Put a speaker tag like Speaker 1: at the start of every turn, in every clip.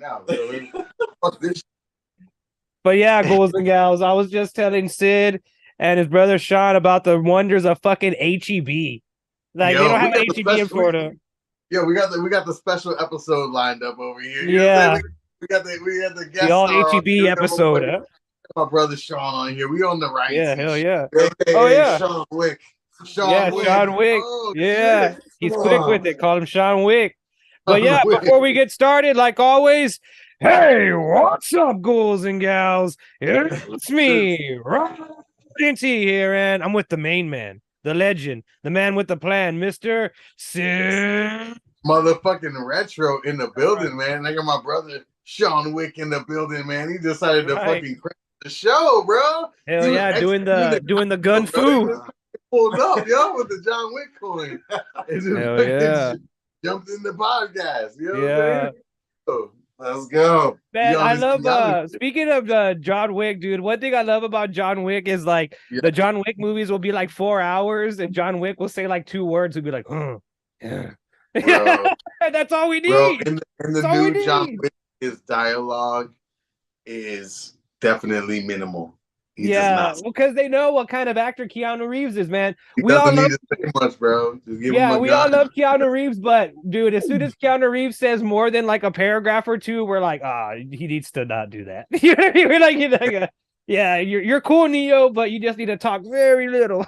Speaker 1: now. So fuck this.
Speaker 2: But yeah, ghouls and gals, I was just telling Sid and his brother Sean about the wonders of fucking HEB. Like they
Speaker 1: Yo,
Speaker 2: don't
Speaker 1: we
Speaker 2: have an
Speaker 1: got the
Speaker 2: HEB in
Speaker 1: special.
Speaker 2: Florida.
Speaker 1: We got the special episode lined up over here. You know what I'm saying?
Speaker 2: Yeah,
Speaker 1: We got the
Speaker 2: the
Speaker 1: guest
Speaker 2: all
Speaker 1: star on
Speaker 2: HEB
Speaker 1: here. We got
Speaker 2: episode. Huh?
Speaker 1: my brother Sean on here. We on the right
Speaker 2: Yeah, hell
Speaker 1: shit.
Speaker 2: yeah. Oh
Speaker 1: AKA
Speaker 2: yeah.
Speaker 1: Sean Wick.
Speaker 2: Yeah,
Speaker 1: Sean Wick.
Speaker 2: Sean Wick.
Speaker 1: Oh
Speaker 2: Yeah,
Speaker 1: shit.
Speaker 2: he's
Speaker 1: Come
Speaker 2: quick with
Speaker 1: on.
Speaker 2: it. Call him Sean Wick. But
Speaker 1: Sean
Speaker 2: yeah,
Speaker 1: Wick.
Speaker 2: before we get started, like always, hey, what's up, ghouls and gals? It's me, Ryan T here, and I'm with the main man, the legend, the man with the plan, Mr. Sid.
Speaker 1: Motherfucking retro in the building, man. I got my brother Sean Wick in the building, man. He decided to
Speaker 2: Right.
Speaker 1: fucking crash the show, bro.
Speaker 2: Hell
Speaker 1: He was
Speaker 2: yeah, doing the gun
Speaker 1: bro. He
Speaker 2: fu.
Speaker 1: just pulled up, yo, with the John Wick coin. And just
Speaker 2: Hell
Speaker 1: fucking
Speaker 2: yeah.
Speaker 1: jumped in the podcast. You know what
Speaker 2: Yeah.
Speaker 1: I'm saying? Oh, let's go.
Speaker 2: Man, I love
Speaker 1: Keanu.
Speaker 2: speaking of the John Wick, dude. One thing I love about John Wick is like
Speaker 1: Yeah.
Speaker 2: the John Wick movies will be like 4 hours, and John Wick will say like 2 words and be like, yeah.
Speaker 1: Bro,
Speaker 2: That's all we
Speaker 1: bro,
Speaker 2: need.
Speaker 1: in the
Speaker 2: That's all we
Speaker 1: new John
Speaker 2: need.
Speaker 1: Wick, his dialogue is definitely minimal. He does
Speaker 2: Yeah,
Speaker 1: not.
Speaker 2: well, because they know what kind of actor Keanu Reeves is, man.
Speaker 1: He
Speaker 2: We all
Speaker 1: doesn't
Speaker 2: love,
Speaker 1: need to say much, bro. Just give him
Speaker 2: yeah,
Speaker 1: a
Speaker 2: we all
Speaker 1: gun.
Speaker 2: love Keanu Reeves, but dude, as soon as Keanu Reeves says more than like a paragraph or two, we're like, he needs to not do that. You know what I mean? We're like, yeah, you're cool, Neo, but you just need to talk very little.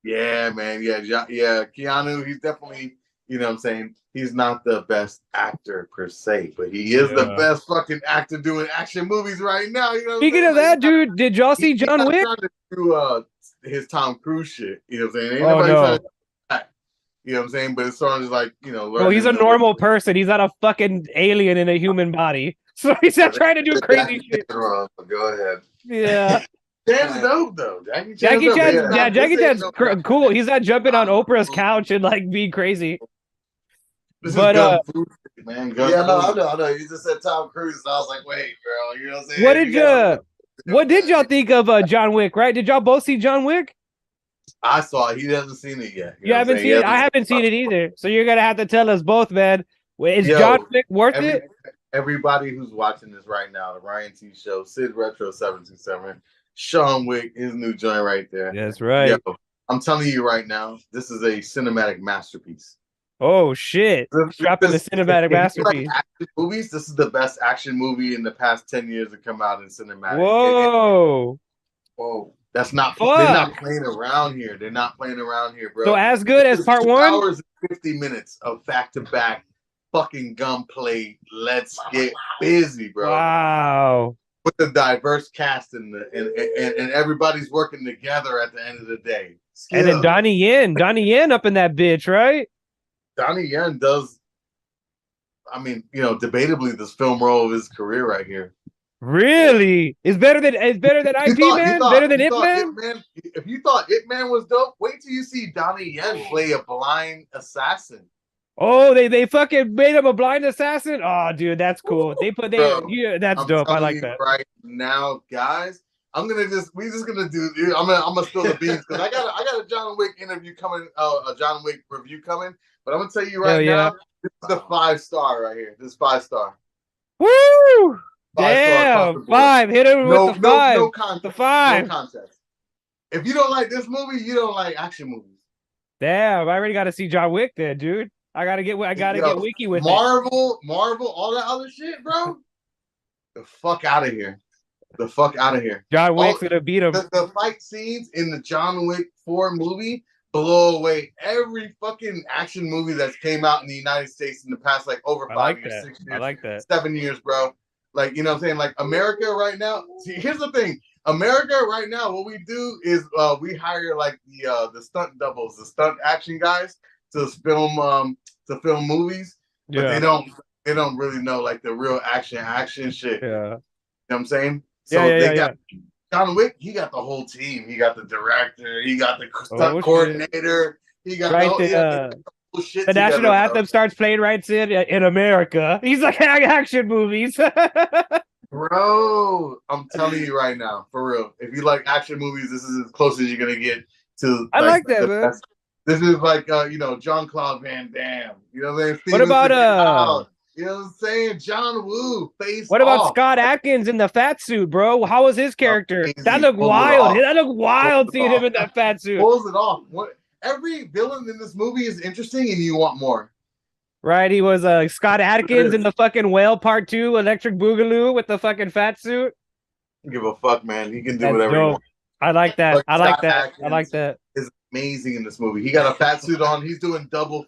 Speaker 1: Yeah, man. Yeah, yeah. Keanu, he's definitely, you know what I'm saying? He's not the best actor per se, but he is the
Speaker 2: Yeah.
Speaker 1: best fucking actor doing action movies right now. You know what I'm
Speaker 2: Speaking
Speaker 1: saying?
Speaker 2: of that, dude, did y'all see
Speaker 1: he's
Speaker 2: John
Speaker 1: not
Speaker 2: Wick?
Speaker 1: trying to do his Tom Cruise shit. You know what I'm saying? Ain't
Speaker 2: Oh
Speaker 1: nobody trying
Speaker 2: no.
Speaker 1: to do that. You know what I'm saying? But it's sort of like,
Speaker 2: Well, he's a
Speaker 1: learning the way.
Speaker 2: normal person. He's not a fucking alien in a human body. So he's not trying to do crazy shit.
Speaker 1: Wrong, go ahead.
Speaker 2: Yeah.
Speaker 1: Chan's dope though. Jackie
Speaker 2: Jackie
Speaker 1: dope.
Speaker 2: Chan,
Speaker 1: It's
Speaker 2: yeah,
Speaker 1: not-
Speaker 2: Jackie
Speaker 1: this ain't
Speaker 2: Chan's
Speaker 1: no-
Speaker 2: cool. He's not jumping on Oprah's couch and like being crazy.
Speaker 1: This
Speaker 2: But,
Speaker 1: is gun food, man. Gun
Speaker 3: Yeah, no,
Speaker 1: food.
Speaker 3: I know. You just said Tom Cruise, and I was like, wait, bro. You know what I'm saying?
Speaker 2: what did
Speaker 3: gotta-
Speaker 2: what did y'all think of John Wick, right? Did y'all both see John Wick?
Speaker 1: I saw it. He hasn't seen it yet.
Speaker 2: You haven't seen it? I haven't seen it either. So you're gonna have to tell us both, man. Is John Wick worth it?
Speaker 1: Everybody who's watching this right now, the Ryan T Show, Sid Retro 727, Sean Wick, his new joint right there.
Speaker 2: That's right.
Speaker 1: Yo, I'm telling you right now, this is a cinematic masterpiece.
Speaker 2: Oh shit! Dropping the cinematic masterpiece.
Speaker 1: Like action movies, this is the best action movie in the past 10 years to come out in cinematic.
Speaker 2: Whoa!
Speaker 1: Whoa! That's not.
Speaker 2: Fuck.
Speaker 1: They're not playing around here. They're not playing around here, bro.
Speaker 2: So as good as part
Speaker 1: 2
Speaker 2: one?
Speaker 1: hours and 50 minutes of back-to-back fucking gunplay. Let's get busy, bro.
Speaker 2: Wow!
Speaker 1: With the diverse cast and everybody's working together at the end of the day.
Speaker 2: And then Donnie Yen up in that bitch, right?
Speaker 1: Donnie Yen does, I mean, debatably this film role of his career right here.
Speaker 2: Really? It's better than IP Man? Better than Ip Man?
Speaker 1: If you thought Ip Man was dope, wait till you see Donnie Yen play a blind assassin.
Speaker 2: Oh, they fucking made him a blind assassin? Oh, dude, that's cool. That's dope. I like that.
Speaker 1: Right now, guys, we're just gonna do. I'm gonna spill the beans because I got a John Wick interview coming, a John Wick review coming. But I'm gonna tell you right now, this is the 5-star right here. This 5-star.
Speaker 2: Woo! Damn, 5. Hit him with the 5.
Speaker 1: No contest.
Speaker 2: The 5.
Speaker 1: No contest. If you don't like this movie, you don't like action movies.
Speaker 2: Damn, I already got to see John Wick there, dude. I gotta get wiki with
Speaker 1: Marvel, all that other shit, bro. The fuck out of here. The fuck out of here.
Speaker 2: John Wick's gonna beat him.
Speaker 1: The fight scenes in the John Wick 4 movie blow away every fucking action movie that's came out in the United States in the past like over 5 years, 6 years,
Speaker 2: I like that.
Speaker 1: 7 years, bro. Like, you know what I'm saying? Like America right now. See, here's the thing. America right now, what we do is we hire like the stunt doubles, the stunt action guys to film movies, but they don't really know like the real action shit.
Speaker 2: Yeah.
Speaker 1: You know what I'm saying? So they got John Wick, he got the whole team. He got the director, he got the stunt coordinator, he got
Speaker 2: the national anthem starts playing right in America. He's like action movies.
Speaker 1: Bro, I'm telling you right now, for real. If you like action movies, this is as close as you're gonna get to.
Speaker 2: I like that, man.
Speaker 1: This is like Jean-Claude Van Damme. You know what I'm saying?
Speaker 2: What about
Speaker 1: You know what I'm saying? John Woo, face
Speaker 2: What about
Speaker 1: off.
Speaker 2: Scott Atkins in the fat suit, bro? How was his character?
Speaker 1: Amazing.
Speaker 2: That looked
Speaker 1: Pulls it
Speaker 2: wild.
Speaker 1: off.
Speaker 2: That looked wild
Speaker 1: Pulls it
Speaker 2: seeing him
Speaker 1: off.
Speaker 2: in that fat suit.
Speaker 1: Pulls it off. What? Every villain in this movie is interesting, and you want more.
Speaker 2: Right? He was Scott Atkins in the fucking Whale Part 2 Electric Boogaloo with the fucking fat suit.
Speaker 1: Give a fuck, man. He can do
Speaker 2: That's
Speaker 1: whatever he
Speaker 2: dope.
Speaker 1: wants.
Speaker 2: I like that.
Speaker 1: Like,
Speaker 2: I like
Speaker 1: Scott
Speaker 2: that.
Speaker 1: Atkins
Speaker 2: I like that.
Speaker 1: is amazing in this movie. He got a fat suit on. He's doing double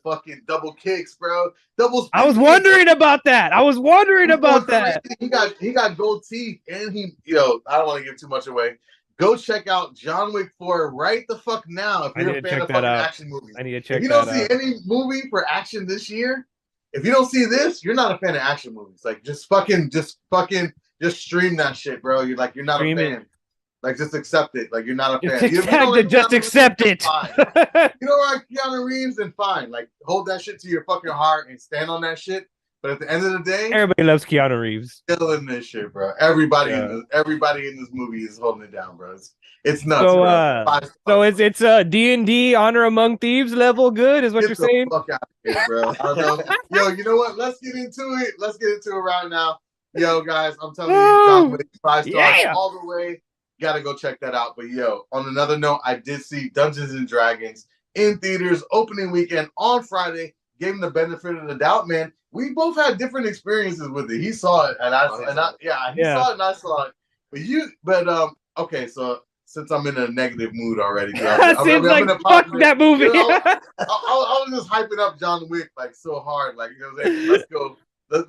Speaker 1: kicks, bro. Double.
Speaker 2: I was
Speaker 1: spin
Speaker 2: wondering about that. I was wondering
Speaker 1: kicks.
Speaker 2: about that.
Speaker 1: He got gold teeth, and he, I don't want to give too much away. Go check out John Wick 4 right the fuck now if you're a fan of fucking action movies.
Speaker 2: I need to check
Speaker 1: if you
Speaker 2: that
Speaker 1: don't see any movie for action this year, if you don't see this, you're not a fan of action movies. Like just stream that shit, bro. You're not
Speaker 2: Stream
Speaker 1: a fan. Like just accept it. Like you're not a fan.
Speaker 2: Just accept it.
Speaker 1: You don't like Keanu Reeves, then fine. Like hold that shit to your fucking heart and stand on that shit. But at the end of the day,
Speaker 2: everybody loves Keanu Reeves.
Speaker 1: Still in this shit, bro. Everybody in this movie is holding it down, bro. It's nuts, bro.
Speaker 2: So it's D&D Honor Among Thieves level good, is what you're saying?
Speaker 1: Fuck out of here, bro. Yo, you know what? Let's get into it. Let's get into it right now. Yo, guys, I'm telling you, John Wick 5 stars all the way. Gotta go check that out. But yo, on another note, I did see Dungeons and Dragons in theaters opening weekend on Friday. Gave him the benefit of the doubt, man. We both had different experiences with it. He saw it, and saw it, and I saw it. But okay, so since I'm in a negative mood already,
Speaker 2: fuck that movie.
Speaker 1: I was just hyping up John Wick like so hard, like what I'm saying? Let's go.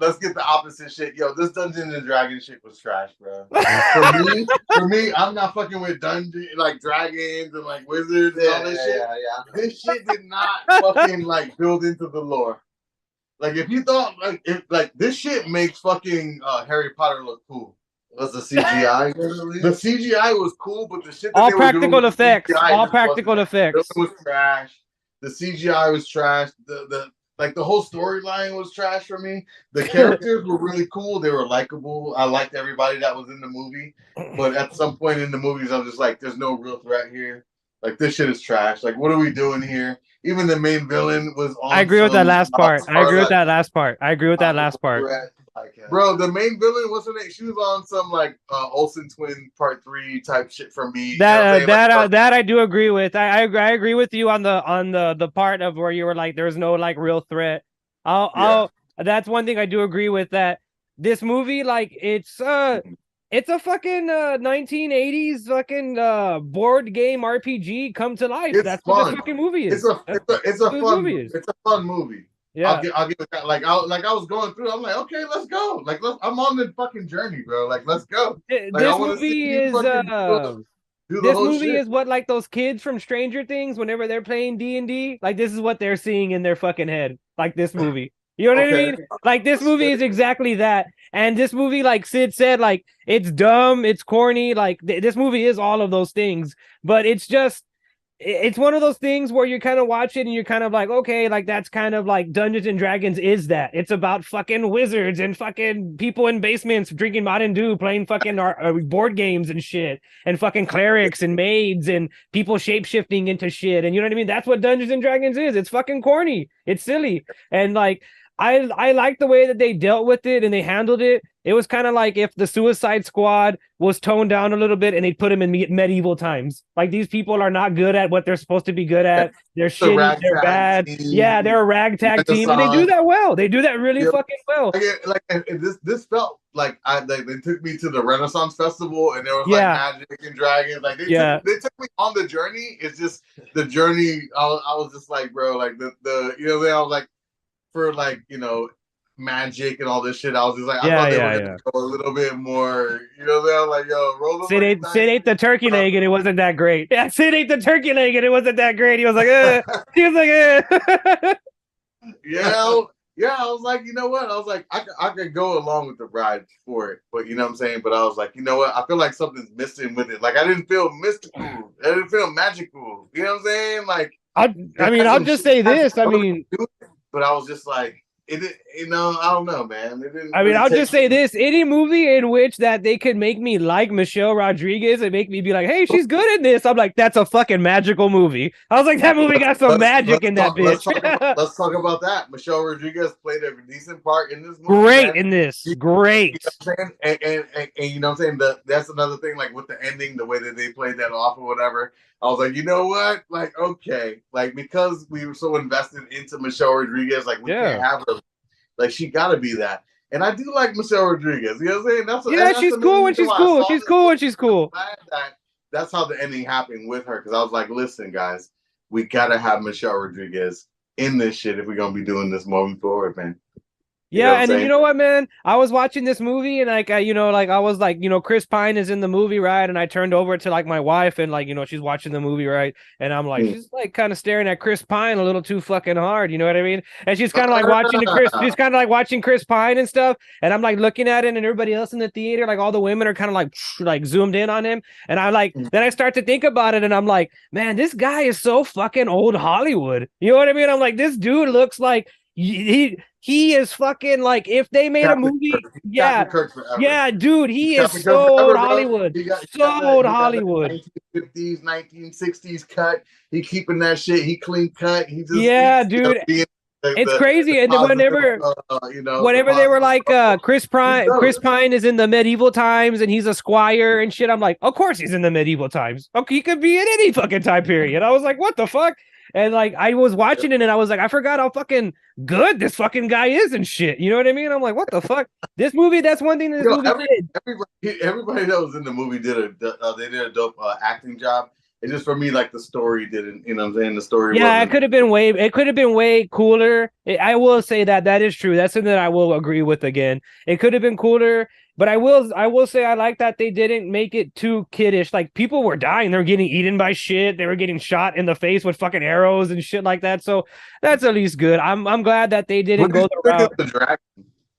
Speaker 1: Let's get the opposite shit. Yo, this Dungeons and Dragons shit was trash, bro. For me, I'm not fucking with dragons and like wizards and all this shit. Yeah. This shit did not fucking like build into the lore. Like if you thought this shit makes fucking Harry Potter look cool.
Speaker 3: Was the CGI?
Speaker 1: The CGI was cool, but the shit
Speaker 2: all practical effects. All practical effects.
Speaker 1: It was trash. The CGI was trash. The whole storyline was trash for me. The characters were really cool. They were likable. I liked everybody that was in the movie. But at some point in the movies, I'm just like, there's no real threat here. Like, this shit is trash. Like, what are we doing here? Even the main villain was on.
Speaker 2: I agree with that last part. I agree with that last part.
Speaker 1: Bro, the main villain, what's her name? She was on some like Olsen Twin Part 3 type shit for me.
Speaker 2: That I do agree with. I agree with you on the part of where you were like there's no like real threat. That's one thing I do agree with, that this movie, like it's a fucking 1980s fucking board game RPG come to life. That's
Speaker 1: fun.
Speaker 2: What this fucking movie is.
Speaker 1: It's a fun movie.
Speaker 2: Yeah,
Speaker 1: I'll give it that. Like I was going through. I'm like, okay, let's go. Like I'm on the fucking journey, bro. Like let's go. Like,
Speaker 2: this movie is is what like those kids from Stranger Things whenever they're playing D&D. Like this is what they're seeing in their fucking head. Like this movie. You know what I mean? Like this movie is exactly that. And this movie, like Sid said, like it's dumb, it's corny. Like this movie is all of those things, but it's one of those things where you kind of watch it and you're kind of like, okay, like that's kind of like Dungeons and Dragons is that. It's about fucking wizards and fucking people in basements drinking Mountain Dew, playing fucking board games and shit, and fucking clerics and maids and people shape-shifting into shit. And you know what I mean? That's what Dungeons and Dragons is. It's fucking corny. It's silly. And like, I like the way that they dealt with it and they handled it. It was kind of like if the Suicide Squad was toned down a little bit and they put them in medieval times. Like these people are not good at what they're supposed to be good at. They're shitty. They're bad. Yeah, they're a ragtag team, and they do that well. They do that really fucking well.
Speaker 1: This felt like they took me to the Renaissance Festival and there was like magic and dragons. Like they took me on the journey. It's just the journey. I was just like, bro, like the I was like, for like magic and all this shit, I was just like, I thought they were gonna go a little bit more, they're like, yo, roll
Speaker 2: Sid ate the turkey leg and it wasn't that great. Yeah, Sid ate the turkey leg and it wasn't that great. He was like, he was like,
Speaker 1: I was like, you know what? I was like, I could go along with the ride for it, but you know what I'm saying? But I was like, you know what? I feel like something's missing with it. Like I didn't feel mystical. I didn't feel magical. You know what I'm saying? Like
Speaker 2: I'll just say this. I mean,
Speaker 1: but I was just like, you know, I don't know, man. It didn't
Speaker 2: I mean,
Speaker 1: really
Speaker 2: I'll
Speaker 1: take
Speaker 2: just say this: any movie in which that they could make me like Michelle Rodriguez and make me be like, "Hey, she's good in this," I'm like, "That's a fucking magical movie." I was like, "That movie got some magic in that bitch."
Speaker 1: Let's talk about that. Michelle Rodriguez played a decent part in this movie.
Speaker 2: Great
Speaker 1: Man.
Speaker 2: in this.
Speaker 1: You
Speaker 2: Great.
Speaker 1: know what I'm saying? And you know what I'm saying? That's another thing, like with the ending, the way that they played that off or whatever. I was like, you know what? Like, okay. Like, because we were so invested into Michelle Rodriguez, like, we can't have her. Like, she got to be that. And I do like Michelle Rodriguez. You know what I'm saying? That's
Speaker 2: She's cool when she's cool. She's cool when she's cool.
Speaker 1: That's how the ending happened with her. Because I was like, listen, guys, we got to have Michelle Rodriguez in this shit if we're going to be doing this moving forward, man.
Speaker 2: Yeah, and then you know what, man? I was watching this movie and like I was like, Chris Pine is in the movie, right? And I turned over to like my wife and like, she's watching the movie, right? And I'm like, she's like kind of staring at Chris Pine a little too fucking hard, you know what I mean? And she's kind of like watching Chris Pine and stuff. And I'm like looking at it and everybody else in the theater, like all the women are kind of like zoomed in on him. And I like then I start to think about it and I'm like, man, this guy is so fucking old Hollywood. You know what I mean? I'm like, this dude looks like he is fucking like if they made a movie, dude, he is so old Hollywood, so old Hollywood.
Speaker 1: 1950s, 1960s cut. He keeping that shit. He clean cut. He just
Speaker 2: dude. It's crazy, and then whenever they were like, Chris Pine is in the medieval times, and he's a squire and shit. I'm like, of course he's in the medieval times. Okay, he could be in any fucking time period. I was like, what the fuck? And like I was watching it and I was like, I forgot how fucking good this fucking guy is and shit. You know what I mean? I'm like, what the fuck? This movie, that's one thing this movie did.
Speaker 1: Everybody that was in the movie did a dope acting job. It's just for me, like the story didn't, you know what I'm saying? The story
Speaker 2: it could have been way cooler. I will say that is true. That's something that I will agree with again. It could have been cooler. But I will say I like that they didn't make it too kiddish. Like people were dying, they were getting eaten by shit, they were getting shot in the face with fucking arrows and shit like that. So that's at least good. I'm glad that they didn't go the route.
Speaker 1: The dragon,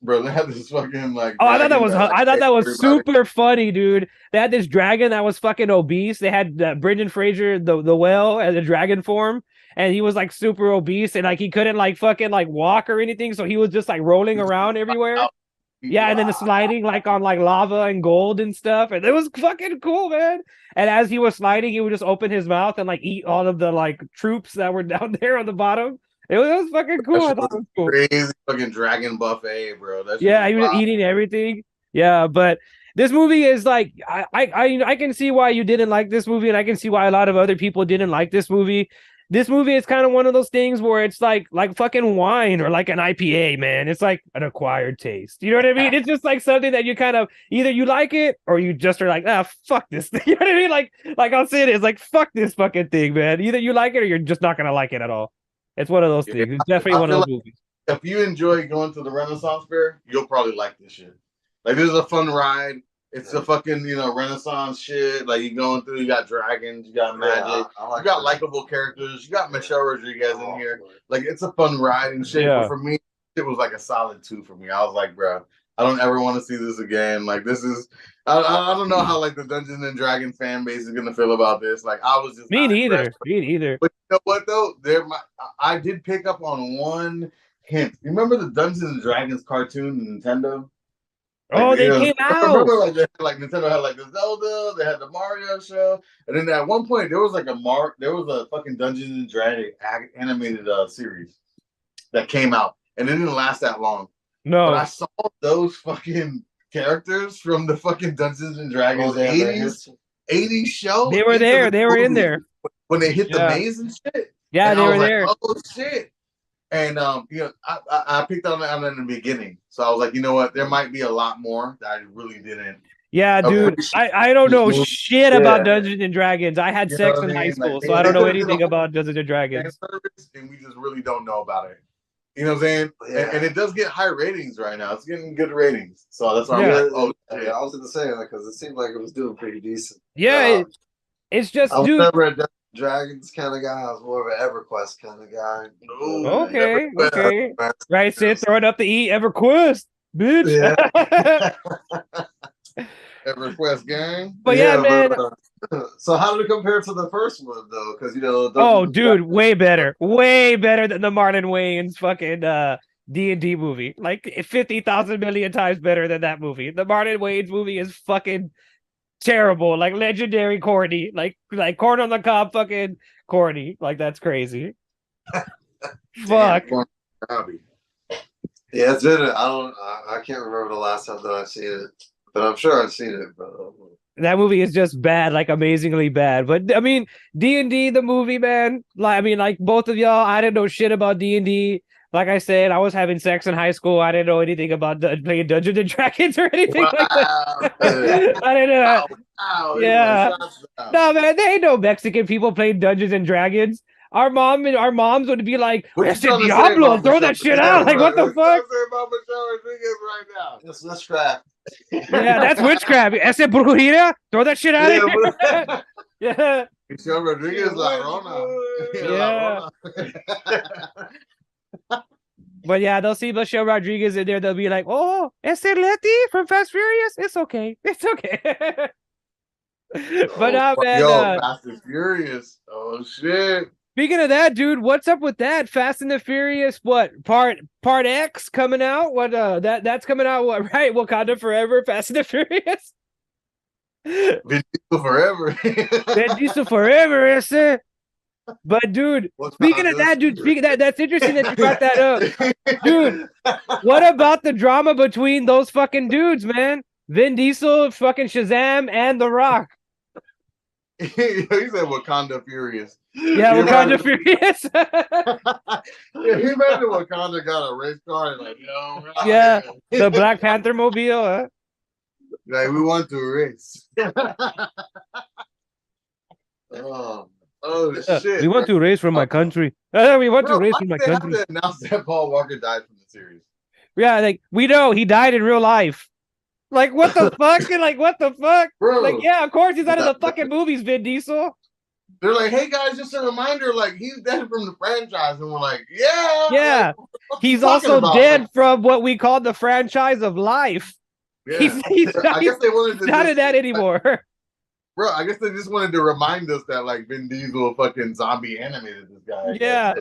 Speaker 1: bro, they had this fucking like.
Speaker 2: Oh, I thought that was super funny, dude. They had this dragon that was fucking obese. They had Brendan Fraser, the whale, as a dragon form. And he was like super obese and like he couldn't like fucking like walk or anything. So he was just like rolling around everywhere. Yeah, and then the sliding like on like lava and gold and stuff, and it was fucking cool, man. And as he was sliding, he would just open his mouth and like eat all of the like troops that were down there on the bottom. It was fucking cool. I thought it was cool.
Speaker 1: Crazy fucking dragon buffet, bro.
Speaker 2: He was eating everything. Yeah, but this movie is like I can see why you didn't like this movie, and I can see why a lot of other people didn't like this movie. This movie is kind of one of those things where it's like fucking wine or like an IPA, man. It's like an acquired taste. You know what I mean? It's just like something that you kind of either you like it or you just are like, fuck this thing. You know what I mean? Like I'll say it is like, fuck this fucking thing, man. Either you like it or you're just not gonna like it at all. It's one of those things. It's definitely one of those movies.
Speaker 1: If you enjoy going to the Renaissance Fair, you'll probably like this shit. Like this is a fun ride. It's a fucking, Renaissance shit. Like, you're going through, you got dragons, you got magic, you got likable characters, you got Michelle Rodriguez in here. Like, it's a fun ride and shit. Yeah. But for me, it was like a solid 2 for me. I was like, bro, I don't ever want to see this again. Like, this is, I don't know how, like, the Dungeons and Dragons fan base is going to feel about this. Like, I was just.
Speaker 2: Me neither. But
Speaker 1: you know what, though? I did pick up on one hint. You remember the Dungeons and Dragons cartoon in Nintendo?
Speaker 2: Like, they came out.
Speaker 1: Remember, like Nintendo had like the Zelda, they had the Mario show, and then at one point there was a fucking Dungeons and Dragons animated series that came out, and it didn't last that long.
Speaker 2: No,
Speaker 1: but I saw those fucking characters from the fucking Dungeons and Dragons 80s show.
Speaker 2: They were there. They were in there
Speaker 1: when they hit the maze and shit.
Speaker 2: Yeah, and they were there.
Speaker 1: Oh shit. And I picked on it in the beginning, so I was like, you know what, there might be a lot more that I really didn't.
Speaker 2: Yeah, dude, I don't know shit about Dungeons and Dragons. I had sex in high school, so I don't know anything about Dungeons and Dragons.
Speaker 1: And we just really don't know about it. You know what I'm saying? Yeah. And it does get high ratings right now. It's getting good ratings, so that's why I'm like,
Speaker 3: I was gonna say that because it seemed like it was doing pretty decent.
Speaker 2: Yeah, it's just, dude.
Speaker 3: Dragons kind of guy. I was more of an EverQuest kind of guy.
Speaker 2: Ooh, okay. Right, Sid, throw it up to eat EverQuest, bitch.
Speaker 1: Yeah. EverQuest gang.
Speaker 2: But yeah, man.
Speaker 3: So how did it compare to the first one though? Because
Speaker 2: dude, way better than the Marlon Wayans fucking D&D movie. Like 50,000 million times better than that movie. The Martin Wayans movie is fucking terrible. Like legendary corny. Like corn on the cob fucking corny. Like that's crazy. Fuck.
Speaker 3: Barbie. Yeah, it's been. I can't remember the last time that I've seen it, but I'm sure I've seen it. But
Speaker 2: That movie is just bad, like amazingly bad. But I mean, D&D the movie, man. Like I mean, like both of y'all, I didn't know shit about D&D. Like I said, I was having sex in high school. I didn't know anything about playing Dungeons and Dragons or anything like that. I didn't know.
Speaker 3: Wow,
Speaker 2: Yeah. No, man, there ain't no Mexican people playing Dungeons and Dragons. Our moms would be like, "It's Diablo, throw that shit out!" Like, what the fuck?
Speaker 3: Right now. It's witchcraft.
Speaker 2: Yeah, that's witchcraft. Ese brujita, throw that shit out of here. Yeah.
Speaker 3: Michelle Rodriguez, La Rona.
Speaker 2: Yeah. But yeah, they'll see Michelle Rodriguez in there. They'll be like, "Oh, ese Letty from Fast Furious. It's okay. It's okay." But man,
Speaker 3: Fast and Furious. Oh shit.
Speaker 2: Speaking of that, dude, what's up with that? Fast and the Furious, what part X coming out? What that's coming out? What, right? Wakanda Forever, Fast and the Furious.
Speaker 3: Vin Diesel forever.
Speaker 2: Vin Diesel forever, is it? But dude, speaking of that, dude, that's interesting that you brought that up, dude. What about the drama between those fucking dudes, man? Vin Diesel, fucking Shazam, and The Rock.
Speaker 3: He said Wakanda Furious.
Speaker 2: Yeah, Wakanda Furious.
Speaker 3: Yeah, he imagine Wakanda got a race car and like, yo,
Speaker 2: yeah, the Black Panther mobile. Huh?
Speaker 3: Like we want to race. Oh shit!
Speaker 2: We want to race from my country. We want to race from my country.
Speaker 3: They have to announce that Paul Walker died from the series.
Speaker 2: Yeah, like we know he died in real life. Like what the fuck? Like what the fuck?
Speaker 3: Bro,
Speaker 2: like yeah, of course he's out of the fucking movies, Vin Diesel.
Speaker 3: They're like, hey guys, just a reminder, like he's dead from the franchise, and we're like, yeah,
Speaker 2: yeah.
Speaker 3: Like,
Speaker 2: he's also dead from what we call the franchise of life.
Speaker 3: Yeah.
Speaker 2: He's
Speaker 3: I guess they wanted to
Speaker 2: not in that anymore.
Speaker 3: Bro, I guess they just wanted to remind us that like Vin Diesel fucking zombie animated this guy.
Speaker 2: Yeah,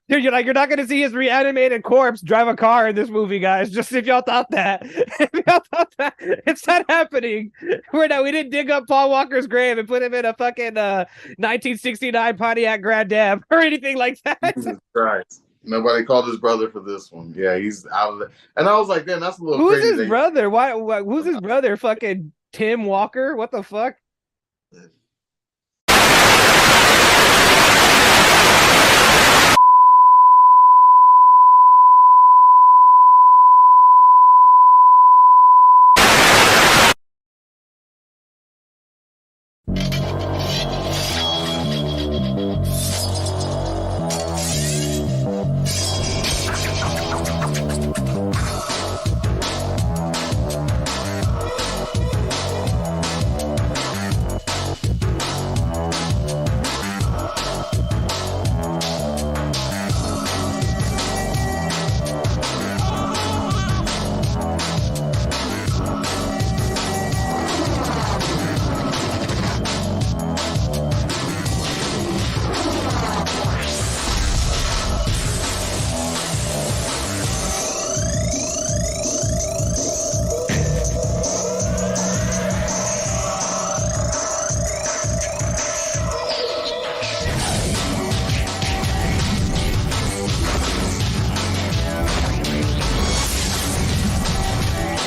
Speaker 2: you're like, you're not gonna see his reanimated corpse drive a car in this movie, guys. Just if y'all thought that, it's not happening. We didn't dig up Paul Walker's grave and put him in a fucking 1969 Pontiac Grand Am or anything like that.
Speaker 3: Jesus Christ. Nobody called his brother for this one. Yeah, he's out of it. And I was like, damn, that's a little
Speaker 2: crazy.
Speaker 3: Who's
Speaker 2: his brother? Why? Who's his brother? Fucking Tim Walker? What the fuck?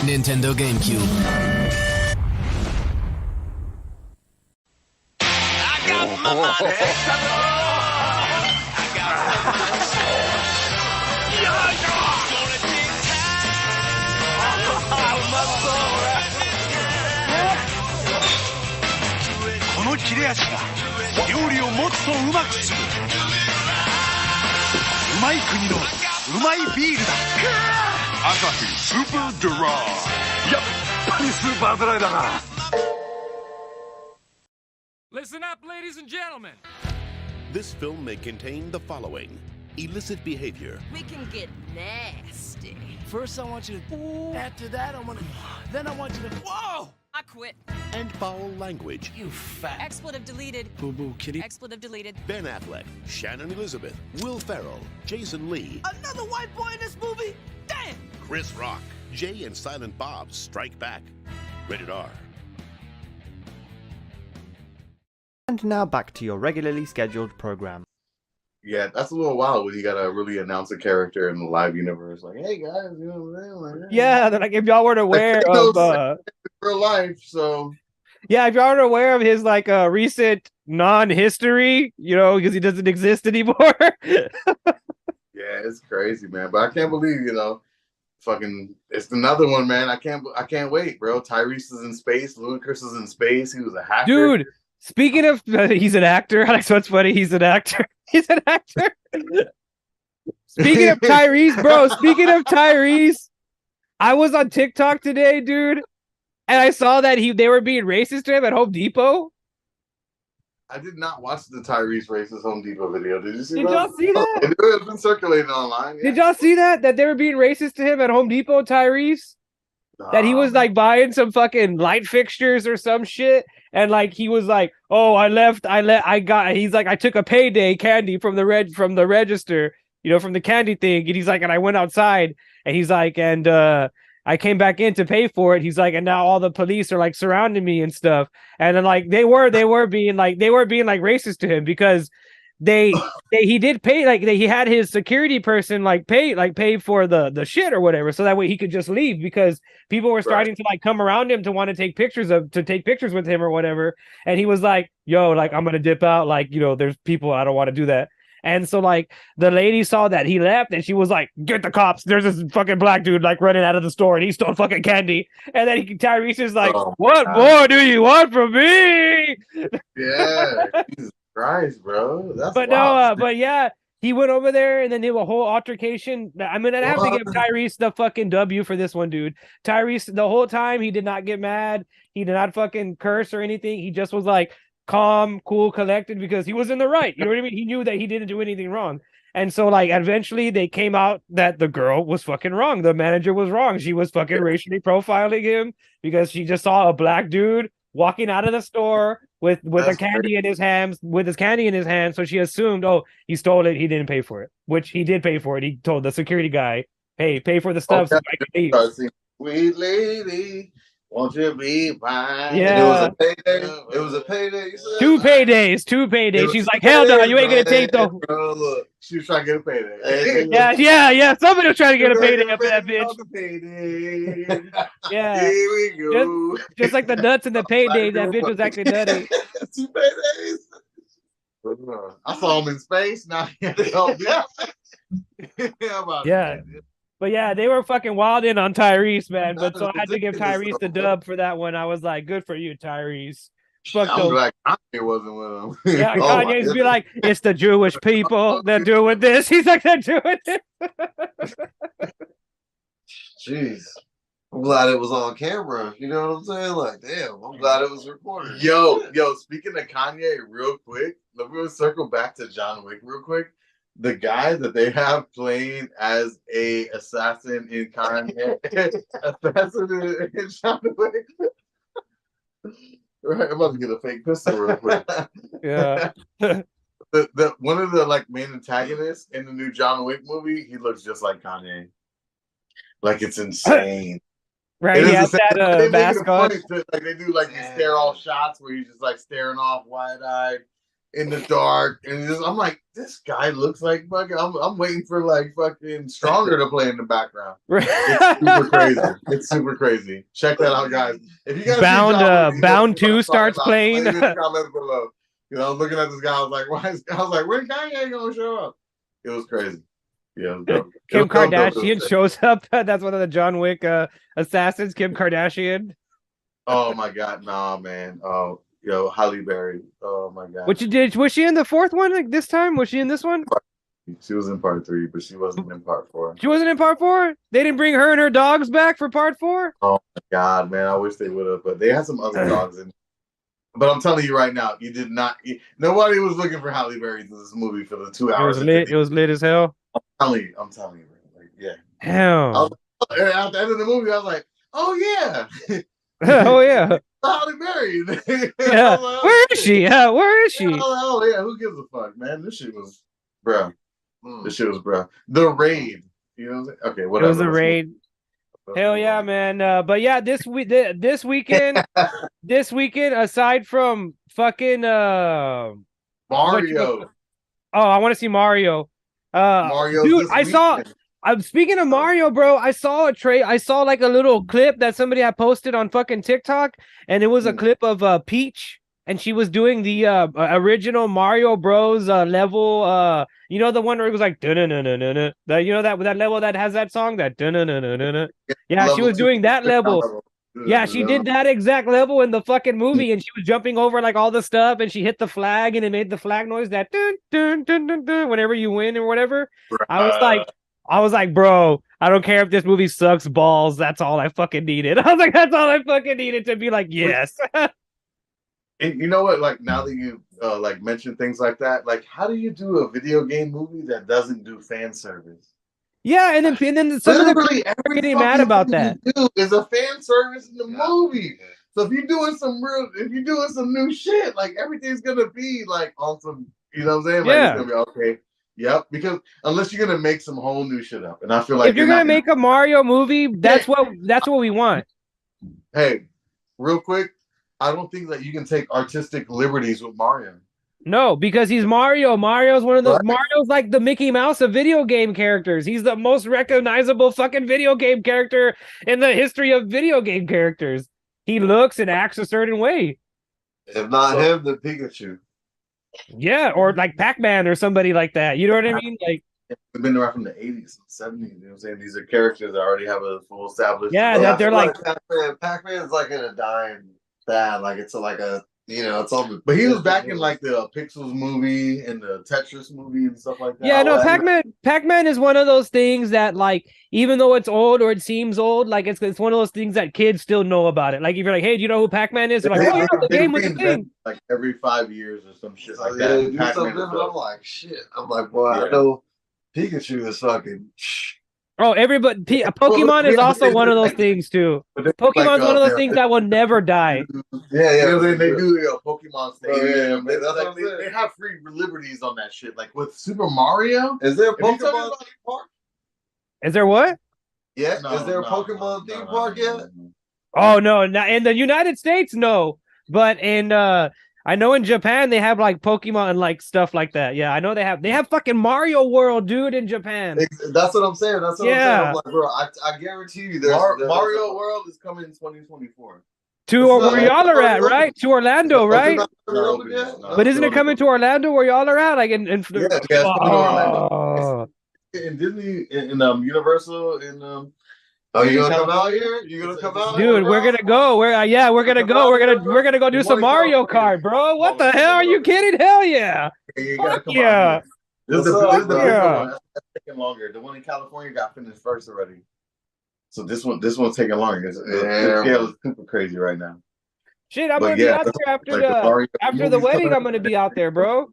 Speaker 4: Nintendo GameCube. I got my money. I got my money. この切れ味が料理をもっとうまくする。うまい国のうまいビールだ。アサヒスーパードライ。やっぱりスーパードライだな。
Speaker 5: Listen up, ladies and gentlemen.
Speaker 6: This film may contain the following: illicit behavior.
Speaker 7: We can get nasty.
Speaker 4: First I want you to. After that I want to. Then I want you to. Whoa!
Speaker 7: I quit.
Speaker 6: and foul language.
Speaker 7: You fat. Expletive deleted.
Speaker 5: Boo boo kitty.
Speaker 7: Expletive deleted.
Speaker 6: Ben Affleck, Shannon Elizabeth, Will Ferrell, Jason Lee,
Speaker 7: Another white boy in this movie? Damn!
Speaker 6: Chris Rock, Jay and Silent Bob Strike Back. Rated R.
Speaker 8: And now back to your regularly scheduled program.
Speaker 1: Yeah, that's a little wild when you gotta really announce a character in the live universe. Like, hey guys, you know what I'm saying? Like,
Speaker 2: Yeah, they're like, if y'all weren't aware of
Speaker 1: real life, so
Speaker 2: yeah, if y'all aren't aware of his like recent non-history, you know, because he doesn't exist anymore.
Speaker 1: yeah, it's crazy, man. But I can't believe, you know, fucking it's another one, man. I can't wait, bro. Tyrese is in space, Ludacris is in space. He was a hacker.
Speaker 2: Dude, speaking of he's an actor. That's what's funny. He's an actor. He's an actor. Speaking of Tyrese, bro. Speaking of Tyrese, I was on TikTok today, dude, and I saw that they were being racist to him at Home Depot.
Speaker 1: I did not watch the Tyrese racist Home Depot video. Did you see
Speaker 2: Did
Speaker 1: that?
Speaker 2: y'all see that?
Speaker 1: It's been circulating online. Yeah.
Speaker 2: Did y'all see that? That they were being racist to him at Home Depot, Tyrese? That he was like buying some fucking light fixtures or some shit, and like he was like, "Oh, he's like, I took a payday candy from the register, you know, from the candy thing," and he's like, and I went outside, and he's like, and I came back in to pay for it. He's like, and now all the police are like surrounding me and stuff, and then like they were being like racist to him because he did pay, like he had his security person pay for the shit or whatever, so that way he could just leave because people were starting to like come around him to want to take pictures with him or whatever, and he was like, yo, like I'm gonna dip out, like, you know, there's people, I don't want to do that. And so like the lady saw that he left and she was like, get the cops, there's this fucking black dude like running out of the store and he stole fucking candy. And then Tyrese is like, what more do you want from me?
Speaker 1: Yeah. Jesus Christ, bro. That's
Speaker 2: but
Speaker 1: wild.
Speaker 2: no, but yeah, he went over there and then they have a whole altercation. I mean, I have to give Tyrese the fucking W for this one, dude. Tyrese, the whole time, he did not get mad. He did not fucking curse or anything. He just was like calm, cool, collected because he was in the right. You know what I mean? He knew that he didn't do anything wrong. And so like eventually they came out that the girl was fucking wrong. The manager was wrong. She was fucking racially profiling him because she just saw a black dude walking out of the store with a candy in his hands, so she assumed, oh, he stole it, he didn't pay for it, which he did pay for it. He told the security guy, hey, pay for the stuff so I can leave.
Speaker 1: Sweet lady, won't you be mine?
Speaker 2: Yeah.
Speaker 3: And it was a payday. It was a payday.
Speaker 2: Two paydays. She's like, hell no, you ain't gonna take the.
Speaker 1: Bro, look, she was trying to get a payday.
Speaker 2: Yeah. Somebody was trying to get a payday up that bitch. Yeah.
Speaker 1: Here we go.
Speaker 2: Just like the nuts and the payday, that bitch was actually nutty.
Speaker 1: 2 paydays. I saw him in space. Now he had to help me.
Speaker 2: Yeah. But yeah, they were fucking wilding on Tyrese, man. But so I had to give Tyrese the dub for that one. I was like, good for you, Tyrese. Fuck
Speaker 1: I'm
Speaker 2: those.
Speaker 1: glad Kanye wasn't with him.
Speaker 2: Yeah,
Speaker 1: Oh my
Speaker 2: Kanye's be like, it's the Jewish people that doing this. He's like, they're doing it.
Speaker 3: Jeez. I'm glad it was on camera. You know what I'm saying? Like, damn, I'm glad it was recorded.
Speaker 1: Yo, speaking of Kanye, real quick, let me circle back to John Wick real quick. The guy that they have playing as a assassin in Kanye, assassin in John Wick. Right, I'm about to get a fake pistol real quick.
Speaker 2: Yeah.
Speaker 1: The one of the like main antagonists in the new John Wick movie, he looks just like Kanye. Like it's insane.
Speaker 2: Right, he has that mask on.
Speaker 1: Like they do like these stare off shots where he's just like staring off wide-eyed in the dark, and I'm like, this guy looks like fucking. I'm waiting for like fucking Stronger to play in the background. It's super crazy. It's super crazy. Check that out, guys. If you guys
Speaker 2: Bound 2 starts playing.
Speaker 1: Leave in the comments below. You know, looking at this guy, I was like, when Kanye gonna show up? It was crazy. Yeah,
Speaker 2: Kim Kardashian shows up. That's one of the John Wick assassins. Kim Kardashian.
Speaker 1: Oh my god, nah, man. Oh, yo, Halle Berry. Oh my god.
Speaker 2: What you did? Was she in the fourth one? Like this time? Was she in this one?
Speaker 1: She was in part 3, but she wasn't in part 4.
Speaker 2: She wasn't in part 4. They didn't bring her and her dogs back for part 4.
Speaker 1: Oh my god, man! I wish they would have, but they had some other dogs in. But I'm telling you right now, you did not. Nobody was looking for Halle Berry in this movie for the 2 hours.
Speaker 2: It was lit as hell.
Speaker 1: I'm telling you, like, yeah.
Speaker 2: Hell.
Speaker 1: At the end of the movie, I was like, oh yeah,
Speaker 2: Oh yeah.
Speaker 1: How they married?
Speaker 2: Yeah. Where is she? Where is she?
Speaker 1: Oh yeah, who gives a fuck, man? This shit was, bro.
Speaker 3: Mm.
Speaker 1: This shit was, bro. The Raid. You know what I'm saying? Okay,
Speaker 2: It
Speaker 1: whatever.
Speaker 2: was a
Speaker 1: let's move
Speaker 2: raid.
Speaker 1: on.
Speaker 2: Hell yeah, man. But yeah, this weekend, aside from fucking
Speaker 1: Mario.
Speaker 2: oh, I want to see Mario.
Speaker 1: Mario's
Speaker 2: Dude,
Speaker 1: this
Speaker 2: I saw.
Speaker 1: weekend.
Speaker 2: I'm speaking of Mario, bro. I saw I saw like a little clip that somebody had posted on fucking TikTok, and it was a clip of Peach, and she was doing the original Mario Bros. Level. You know the one where it was like dun-dun-dun-dun-dun-dun. You know that level that has that song that dun-dun-dun-dun-dun-dun. Yeah, she
Speaker 1: Level
Speaker 2: was
Speaker 1: 2,
Speaker 2: doing that level.
Speaker 1: level.
Speaker 2: Yeah, she did that exact level in the fucking movie, and she was jumping over like all the stuff, and she hit the flag, and it made the flag noise that dun dun dun dun dun whenever you win or whatever. I was like, bro, I don't care if this movie sucks balls. That's all I fucking needed. I was like, that's all I fucking needed to be like, yes.
Speaker 1: And you know what? Like now that you like mention things like that, like how do you do a video game movie that doesn't do fan service?
Speaker 2: Yeah, and then some of the
Speaker 1: Literally
Speaker 2: people are
Speaker 1: every
Speaker 2: getting mad about
Speaker 1: fucking
Speaker 2: that.
Speaker 1: thing you do is a fan service in the movie. So if you're doing some new shit, like everything's gonna be like on some, you know what I'm saying? Like
Speaker 2: Yeah.
Speaker 1: it's gonna be okay. Yep. Because unless you're gonna make some whole new shit up, and I feel like
Speaker 2: If you're gonna make a Mario movie, that's what we want.
Speaker 1: Hey, real quick, I don't think that you can take artistic liberties with Mario.
Speaker 2: No, because he's Mario. Mario's one of the
Speaker 1: Right.
Speaker 2: Mario's like the Mickey Mouse of video game characters. He's the most recognizable fucking video game character in the history of video game characters. He looks and acts a certain way.
Speaker 3: If not him, then Pikachu.
Speaker 2: Yeah, or like Pac-Man or somebody like that. You know what I mean? Like,
Speaker 1: They've been around from the 80s and 70s. You know what I'm saying? These are characters that already have a full established.
Speaker 2: yeah, that they're like,
Speaker 3: Pac-Man's like in a dying fad. Like it's like a, it's on the.
Speaker 1: But he was back in like the Pixels movie and the Tetris movie and stuff like that.
Speaker 2: yeah, no, Pac-Man is one of those things that like, even though it's old or it seems old, like it's one of those things that kids still know about it. Like if you're like, hey, do you know who Pac-Man is? They're like, oh, yeah, the game with the thing.
Speaker 1: Like every 5 years or some shit like
Speaker 3: Yeah,
Speaker 1: that.
Speaker 3: do
Speaker 1: Pac-Man
Speaker 3: something
Speaker 1: is
Speaker 3: different. I'm like, shit. I'm like, boy, I know Pikachu is fucking.
Speaker 2: Oh, everybody, Pokemon is also one of those things too. Pokemon's one of those things that will never die.
Speaker 1: Yeah, they do Pokemon thing.
Speaker 3: Yeah,
Speaker 1: That's
Speaker 3: that's
Speaker 1: like,
Speaker 3: what I'm saying.
Speaker 1: they have free liberties on that shit. Like with Super Mario,
Speaker 3: Is there a
Speaker 1: if you tell me
Speaker 3: Pokemon
Speaker 1: about-
Speaker 3: theme park?
Speaker 2: Is there what?
Speaker 3: Yeah, is there a Pokemon theme park yet?
Speaker 2: Oh no, not in the United States, no. But in I know in Japan they have like Pokemon and like stuff like that. Yeah, I know they have fucking Mario World, dude, in Japan.
Speaker 3: That's what I'm saying. That's what I'm saying.
Speaker 2: Yeah.
Speaker 3: I'm like, bro, I guarantee you there's
Speaker 1: Mario World is coming in 2024.
Speaker 2: To where y'all are at, right? To Orlando, right? But isn't it coming to Orlando where y'all are at? Like in
Speaker 1: Yeah, it's coming to Orlando.
Speaker 2: Oh.
Speaker 1: In Disney, in Universal, in
Speaker 3: Oh, you gonna come out here? You gonna come out?
Speaker 2: Dude, we're gonna go. We're gonna go. We're gonna go do some Mario Kart, bro. What the hell? Are you kidding? Hell yeah!
Speaker 1: You gotta come
Speaker 2: Yeah.
Speaker 1: out here. This is the
Speaker 3: What's
Speaker 1: big
Speaker 2: up?
Speaker 1: one. That's taking longer. The one in California got finished first already. So this one's taking longer. The scale is super crazy right now.
Speaker 2: Shit, I'm
Speaker 1: But
Speaker 2: gonna be
Speaker 1: yeah,
Speaker 2: out there after
Speaker 1: like the Mario
Speaker 2: after the
Speaker 1: movies
Speaker 2: wedding.
Speaker 1: coming
Speaker 2: I'm gonna be out there, bro.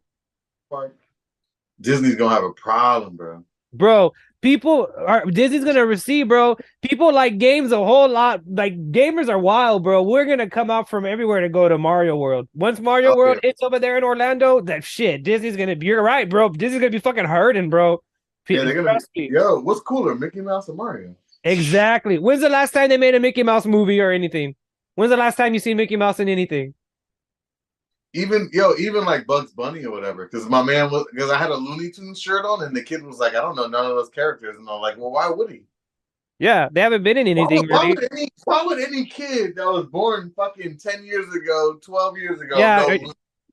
Speaker 1: Disney's gonna have a problem, bro.
Speaker 2: Bro, Disney's gonna receive, bro. People like games a whole lot. Like gamers are wild, bro. We're gonna come out from everywhere to go to Mario World. Once Mario World hits over there in Orlando, that shit, Disney's gonna be. You're right, bro. Disney's gonna be fucking hurting, bro.
Speaker 1: Yeah, they're gonna
Speaker 2: Trust me.
Speaker 1: yo, what's cooler, Mickey Mouse or Mario?
Speaker 2: Exactly. When's the last time they made a Mickey Mouse movie or anything? When's the last time you seen Mickey Mouse in anything?
Speaker 1: Even like Bugs Bunny or whatever. Because I had a Looney Tunes shirt on, and the kid was like, I don't know none of those characters, and I'm like, well, why would he?
Speaker 2: Yeah, they haven't been in anything really.
Speaker 1: Why would any kid that was born fucking 10 years ago, 12 years ago,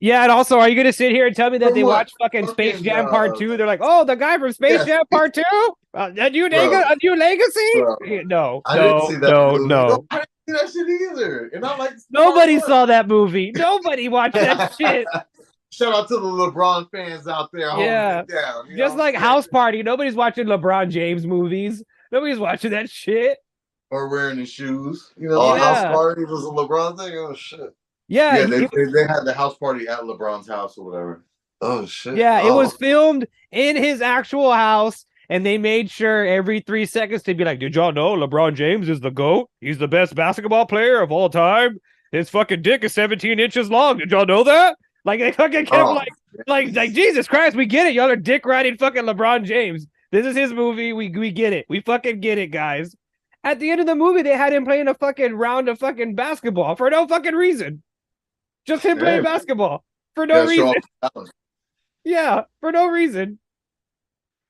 Speaker 2: Yeah, and also, are you gonna sit here and tell me that
Speaker 1: For
Speaker 2: they
Speaker 1: what?
Speaker 2: watched fucking Space
Speaker 1: Fucking,
Speaker 2: Jam Part 2? They're like, oh, the guy from Space Jam Part 2? A new legacy?
Speaker 1: Bro.
Speaker 2: No,
Speaker 3: I didn't see that movie.
Speaker 2: no.
Speaker 1: I didn't see that shit either. And I'm like,
Speaker 2: Nobody saw that movie. Nobody watched that shit.
Speaker 1: Shout out to the LeBron fans out there.
Speaker 2: Yeah.
Speaker 1: Holding it down, you
Speaker 2: Just
Speaker 1: know?
Speaker 2: like House Party. Nobody's watching LeBron James movies. Nobody's watching that shit.
Speaker 1: Or wearing his shoes. You know?
Speaker 3: Oh,
Speaker 2: Yeah.
Speaker 3: House Party was a LeBron thing? Oh, shit.
Speaker 2: Yeah,
Speaker 1: Yeah, they had the house party at LeBron's house or whatever.
Speaker 3: Oh, shit.
Speaker 2: yeah, it
Speaker 3: Oh.
Speaker 2: was filmed in his actual house. and they made sure every 3 seconds to be like, "Did y'all know LeBron James is the GOAT? He's the best basketball player of all time. His fucking dick is 17 inches long. Did y'all know that?" Like they fucking kept like Jesus Christ, we get it. Y'all are dick riding fucking LeBron James. This is his movie. We get it. We fucking get it, guys. At the end of the movie, they had him playing a fucking round of fucking basketball for no fucking reason. Just him playing basketball for no reason. Yeah, for no reason.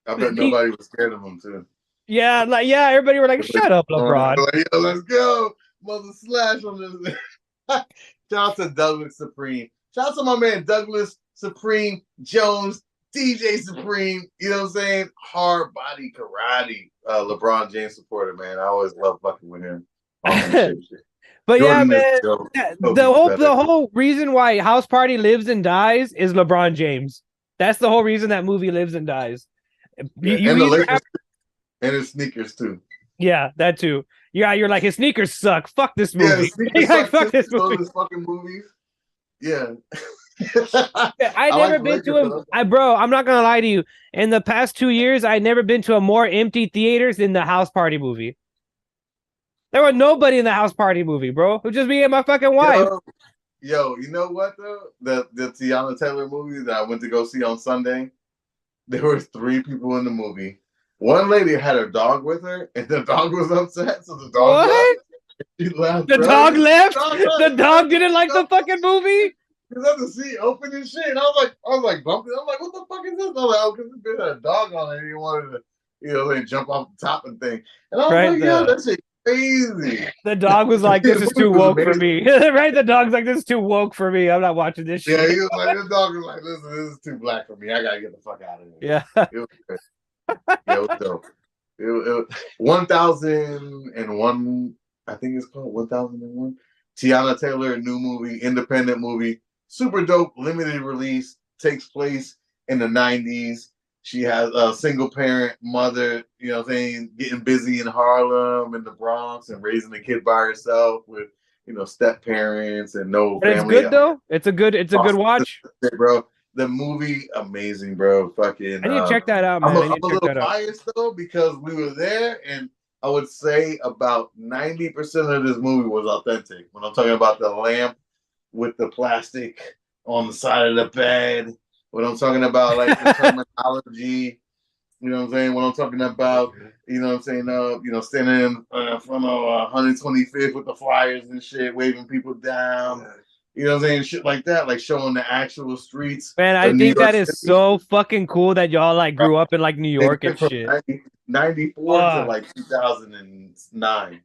Speaker 1: I bet nobody was scared of him too.
Speaker 2: Yeah, everybody were like, "Shut up, LeBron."
Speaker 1: Like, yo, let's go, mother slash on this. Shout out to Douglas Supreme. Shout out to my man Douglas Supreme Jones, DJ Supreme. You know what I'm saying? Hard body karate. LeBron James supporter, man. I always love fucking with him.
Speaker 2: But
Speaker 1: Jordan
Speaker 2: yeah, man, the whole reason why House Party lives and dies is LeBron James. That's the whole reason that movie lives and dies.
Speaker 1: And the Lakers and his sneakers too.
Speaker 2: Yeah, that too. Yeah, you're like, his sneakers suck. Fuck this movie.
Speaker 1: Yeah, fuck this movie. His fucking movies. Yeah.
Speaker 2: I've never been to him. Bro, I'm not gonna lie to you. In the past 2 years, I've never been to a more empty theaters than the House Party movie. There was nobody in the House Party movie, bro. It was just me and my fucking wife.
Speaker 1: Yo, you know what though? The Tiana Taylor movie that I went to go see on Sunday, there were 3 people in the movie. One lady had her dog with her, and the dog was upset, so the dog left.
Speaker 2: The dog left? The dog didn't like the fucking movie?
Speaker 1: Because I had the seat open and shit, and I was like bumping. I'm like, what the fuck is this? I was like, oh, because this bitch had a dog on it, and he wanted to, like, jump off the top and thing. And I was like, yo, that shit crazy.
Speaker 2: The dog was like, this is too woke for me. Right? The dog's like, this is too woke for me. I'm not watching this shit.
Speaker 1: Yeah, he was like, the dog was like, listen, this is too black for me. I gotta get the fuck out of here.
Speaker 2: Yeah.
Speaker 1: It was crazy. Yeah, it was dope. It 1001, I think it's called 1001. Tiana Taylor, new movie, independent movie, super dope, limited release, takes place in the 90s. She has a single parent mother, you know what I'm saying, getting busy in Harlem and the Bronx and raising a kid by herself with, step parents and no family.
Speaker 2: It's good though. It's a good watch.
Speaker 1: Bro. The movie, amazing, bro. Fucking.
Speaker 2: I need to check that out, man.
Speaker 1: I'm a little biased though because we were there, and I would say about 90% of this movie was authentic. When I'm talking about the lamp with the plastic on the side of the bed, when I'm talking about like the terminology, you know what I'm saying? When I'm talking about, you know what I'm saying? Standing in front of 125th with the flyers and shit, waving people down. You know what I'm saying? Shit like that, like showing the actual streets.
Speaker 2: Man, I think that is so fucking cool that y'all like grew up in like New York and shit.
Speaker 1: 94 to like 2009.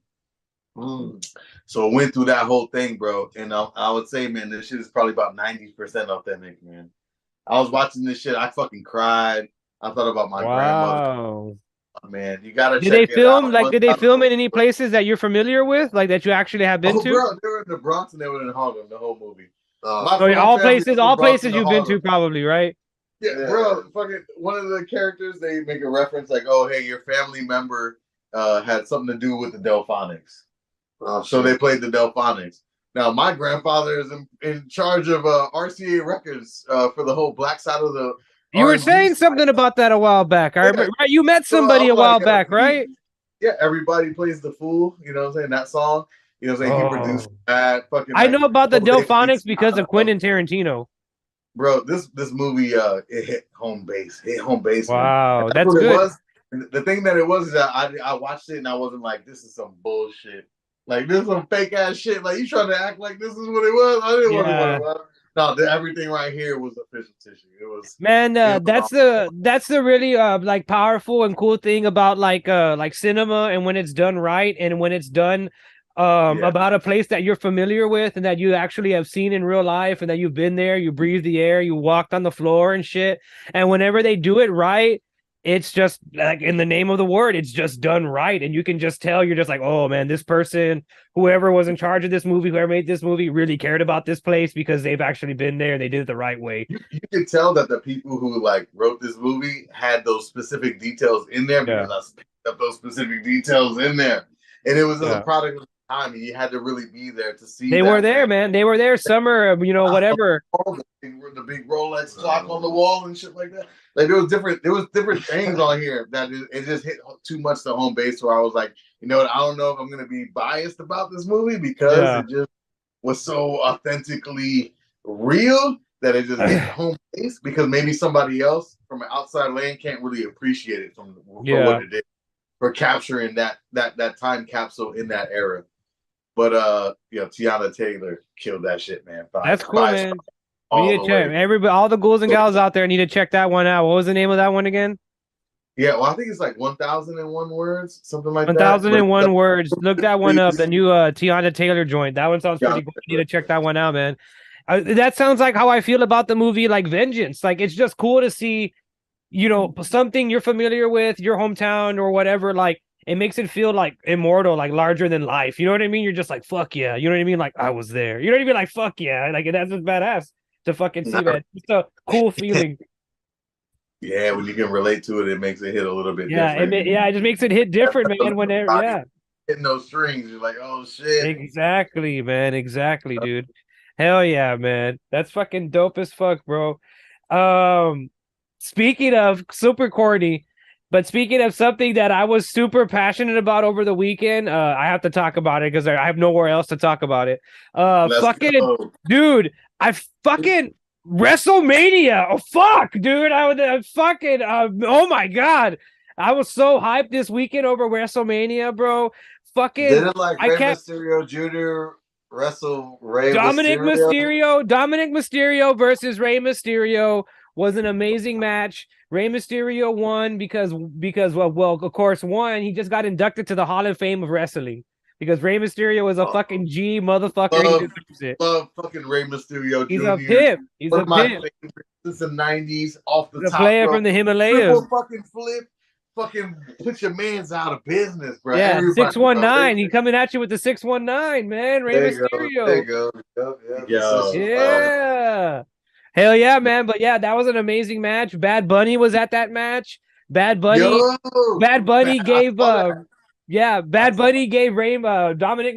Speaker 1: So it went through that whole thing, bro. And I would say, man, this shit is probably about 90% authentic, man. I was watching this shit. I fucking cried. I thought about my grandmother. Oh, man, you gotta.
Speaker 2: Did they film in any places that you're familiar with, like that you actually have been to?
Speaker 1: Bro, they were in the Bronx and they were in Harlem the whole movie.
Speaker 2: All places you've been to, probably, right?
Speaker 1: Yeah, bro. Fucking one of the characters, they make a reference like, "Oh, hey, your family member had something to do with the Delphonics." So they played the Delphonics. Now, my grandfather is in charge of RCA Records for the whole black side of the.
Speaker 2: You were saying something about that a while back. I remember. Right? You met somebody a while back, right?
Speaker 1: Yeah, Everybody Plays the Fool. You know what I'm saying? That song. You know what I'm saying? He produced that. Fucking.
Speaker 2: I know about the Delphonics because of Quentin Tarantino.
Speaker 1: Bro, this movie it hit home base.
Speaker 2: Wow, that's
Speaker 1: what
Speaker 2: good.
Speaker 1: It was. The thing that it was is that I watched it and I wasn't like, this is some bullshit. Like, this is some fake ass shit. Like, you trying to act like this is what it was? I didn't want what it was. No, everything right here was official tissue. It was, man.
Speaker 2: That's the really like powerful and cool thing about like cinema, and when it's done right and when it's done about a place that you're familiar with and that you actually have seen in real life and that you've been there, you breathed the air, you walked on the floor and shit. And whenever they do it right, it's just like in the name of the word, it's just done right. And you can just tell, you're just like, oh man, this person, whoever was in charge of this movie, whoever made this movie really cared about this place because they've actually been there. They did it the right way.
Speaker 1: You can tell that the people who like wrote this movie had those specific details in there because I picked up those specific details in there. And it was just a product of time. And you had to really be there to see.
Speaker 2: They were there, man. They were there. Summer, whatever.
Speaker 1: The big Rolex clock on the wall and shit like that. Like there was different things on here that it just hit too much to home base. Where I was like, you know what? I don't know if I'm gonna be biased about this movie because it just was so authentically real that it just hit home base. Because maybe somebody else from an outside lane can't really appreciate it for what it did for capturing that time capsule in that era. But Tiana Taylor killed that shit, man.
Speaker 2: That's cool, man. We need to check. Everybody, all the ghouls and gals out there need to check that one out. What was the name of that one again?
Speaker 1: Yeah, well, I think it's like 1,001 words, something like
Speaker 2: 1,001 words. Look that one up. The new Tiana Taylor joint. That one sounds pretty cool. You need to check that one out, man. That sounds like how I feel about the movie, like Vengeance. Like it's just cool to see, something you're familiar with, your hometown or whatever. Like it makes it feel like immortal, like larger than life. You know what I mean? You're just like, fuck yeah. You know what I mean? Like I was there. You know what I mean? Like fuck yeah. Like that's just badass to fucking see that. It's a cool feeling.
Speaker 1: Yeah, when you can relate to it, it makes it hit a little bit
Speaker 2: different. It just makes it hit different, man.
Speaker 1: Hitting those strings, you're like, oh shit.
Speaker 2: Exactly, man. Exactly, dude. Hell yeah, man. That's fucking dope as fuck, bro. Speaking of super corny, but speaking of something that I was super passionate about over the weekend, I have to talk about it because I have nowhere else to talk about it. Dude, I fucking WrestleMania. Oh fuck, dude. I fucking oh my god. I was so hyped this weekend over WrestleMania, bro. Fucking
Speaker 3: didn't like Rey Mysterio Jr. wrestle Rey Mysterio?
Speaker 2: Dominic Mysterio versus Rey Mysterio was an amazing match. Rey Mysterio won because of course, he just got inducted to the Hall of Fame of Wrestling. Because Rey Mysterio is a fucking G motherfucker.
Speaker 1: Love fucking Rey Mysterio.
Speaker 2: He's a pimp. He's a pimp.
Speaker 1: Since the 90s, off the
Speaker 2: top.
Speaker 1: The
Speaker 2: player from the Himalayas.
Speaker 1: Triple fucking flip. Fucking put your man's out of business, bro.
Speaker 2: Yeah, 619. He coming at you with the 619, man. Rey Mysterio.
Speaker 3: There you go.
Speaker 2: Yeah. Hell yeah, man. But yeah, that was an amazing match. Bad Bunny was at that match. Bad Bunny gave Dominic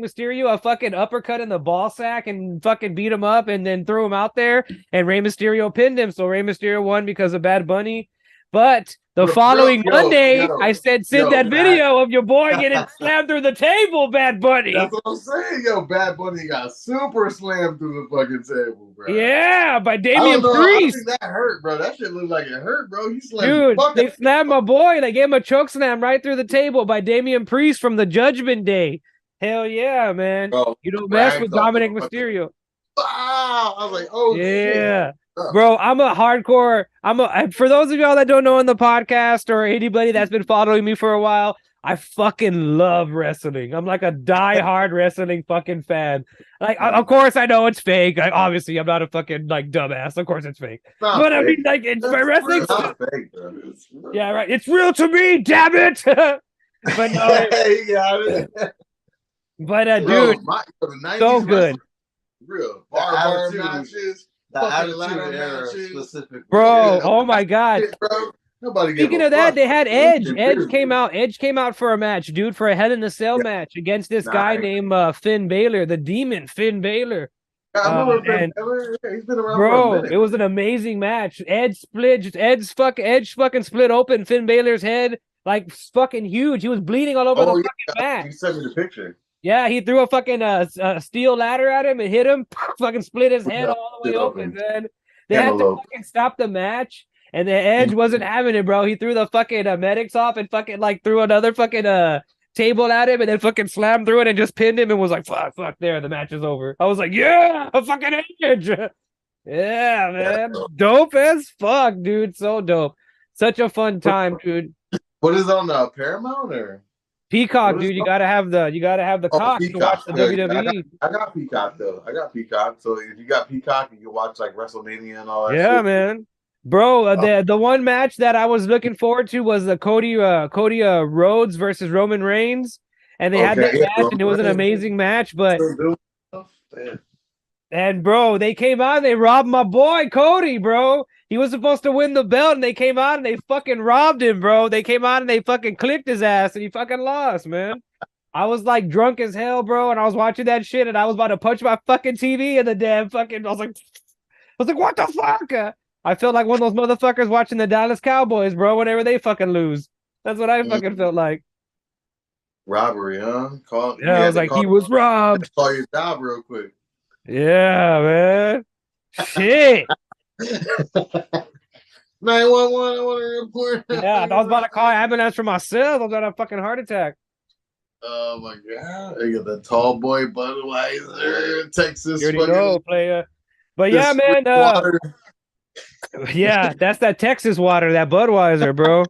Speaker 2: Mysterio a fucking uppercut in the ball sack and fucking beat him up and then threw him out there. And Rey Mysterio pinned him. So Rey Mysterio won because of Bad Bunny. But the following Monday, I said, send that video of your boy getting slammed through the table, Bad Bunny.
Speaker 1: That's what I'm saying, Bad Bunny got super slammed through the fucking table, bro.
Speaker 2: Yeah, by Damian Priest.
Speaker 1: I think that hurt, bro. That shit looked like it hurt, bro. He slammed.
Speaker 2: Dude, they slammed my boy. They gave him a choke slam right through the table by Damian Priest from the Judgment Day. Hell yeah, man. Bro, you don't mess with Dominic Mysterio.
Speaker 1: Wow. I was like, oh,
Speaker 2: yeah. Shit. Bro, for those of y'all that don't know on the podcast or anybody that's been following me for a while, I fucking love wrestling. I'm like a die-hard wrestling fucking fan. Like, of course I know it's fake. Like, obviously, I'm not a fucking like dumbass. Of course it's fake. But I mean, like, it's my wrestling. It's not fake, bro. Yeah, right. It's real to me. Damn it. But no. But dude, so good.
Speaker 1: Real bar matches.
Speaker 3: The Attitude Era specifically.
Speaker 2: Bro, oh my god.
Speaker 1: Nobody
Speaker 2: Speaking of that, they had Edge. Edge came out for a match, dude, for a Hell in a Cell match against this guy named Finn Balor, the Demon Finn Balor.
Speaker 1: He's been around
Speaker 2: bro,
Speaker 1: for a minute.
Speaker 2: It was an amazing match. Edge fucking split open Finn Balor's head like fucking huge. He was bleeding all over the fucking mat.
Speaker 1: You sent me the picture.
Speaker 2: Yeah, he threw a fucking steel ladder at him and hit him. Fucking split his head all the way open, man. They had to fucking stop the match, and the Edge wasn't having it, bro. He threw the fucking medics off and fucking like threw another fucking table at him, and then fucking slammed through it and just pinned him and was like, fuck, there, the match is over. I was like, yeah, a fucking Edge. Yeah, man. Dope as fuck, dude. So dope. Such a fun time, dude.
Speaker 1: What is on Paramount or?
Speaker 2: Peacock, dude. You gotta have the cock to watch the WWE.
Speaker 1: I got Peacock though. I got Peacock. So if you got Peacock, you can watch like WrestleMania and all that.
Speaker 2: Yeah,
Speaker 1: shit.
Speaker 2: Man. Bro, the one match that I was looking forward to was the Cody Rhodes versus Roman Reigns, and they had that match, and it was an amazing match. But and bro, they came out and they robbed my boy Cody, bro. He was supposed to win the belt, and they came out and they fucking robbed him, bro. They came out and they fucking clipped his ass, and he fucking lost, man. I was like drunk as hell, bro, and I was watching that shit, and I was about to punch my fucking TV, and the damn fucking I was like, what the fuck? I felt like one of those motherfuckers watching the Dallas Cowboys, bro. Whenever they fucking lose, that's what I fucking felt like.
Speaker 1: Robbery, huh?
Speaker 2: Yeah, I was like, he was robbed.
Speaker 1: Call your job real quick.
Speaker 2: Yeah, man. Shit.
Speaker 1: 911, I want to report.
Speaker 2: Yeah, I was about to call ambulance for myself. I was at a fucking heart attack.
Speaker 1: Oh my god! I got the tall boy Budweiser, Texas.
Speaker 2: You already know, player. But yeah, man. Yeah, that's that Texas water, that Budweiser, bro.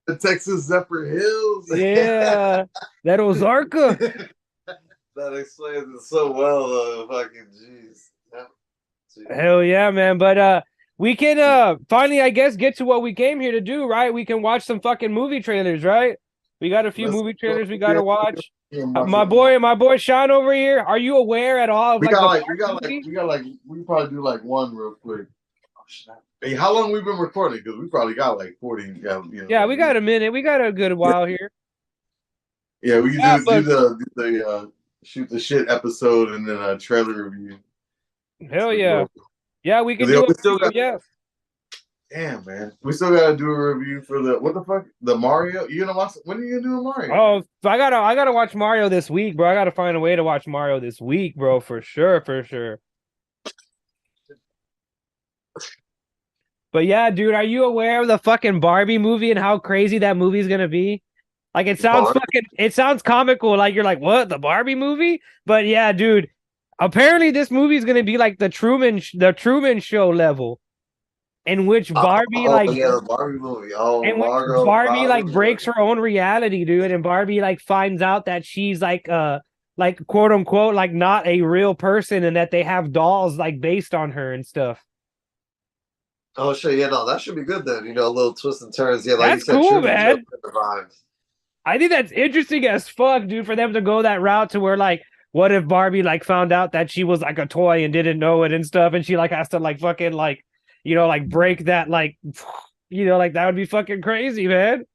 Speaker 1: The Texas Zephyr Hills.
Speaker 2: Yeah, that Ozarka.
Speaker 3: That explains it so well, though. Fucking jeez.
Speaker 2: Hell yeah, man. But we can finally, I guess, get to what we came here to do, right? We can watch some fucking movie trailers, right? We got a few movie trailers we gotta watch. My boy Sean over here. Are you aware at all of
Speaker 1: we probably do like one real quick. Oh, shit. Hey, how long we been recording? Because we probably got like 40.
Speaker 2: Yeah, we got a minute. We got a good while here.
Speaker 1: Yeah, we can do the shoot the shit episode and then a trailer review.
Speaker 2: Hell yeah. Yeah, we can do it. Yeah.
Speaker 1: Damn, man. We still gotta do a review for the Mario. You gonna watch? When are you gonna do a Mario?
Speaker 2: Oh, so I gotta watch Mario this week, bro. I gotta find a way to watch Mario this week, bro, for sure. But yeah, dude, are you aware of the fucking Barbie movie and how crazy that movie is gonna be? Like, it sounds comical. Like, you're like, what, the Barbie movie? But yeah, dude, apparently this movie is gonna be like the Truman Show level, in which Barbie
Speaker 3: the Barbie movie.
Speaker 2: Barbie like breaks her own reality, dude, and Barbie like finds out that she's like quote unquote like not a real person, and that they have dolls like based on her and stuff.
Speaker 3: Oh shit, yeah, no, that should be good then. You know, a little twists and turns. Yeah, like
Speaker 2: that's
Speaker 3: you said,
Speaker 2: cool, man.
Speaker 3: Vibes.
Speaker 2: I think that's interesting as fuck, dude, for them to go that route to where like, what if Barbie like found out that she was like a toy and didn't know it and stuff, and she like has to like fucking like, you know, like break that, like, you know, like that would be fucking crazy, man.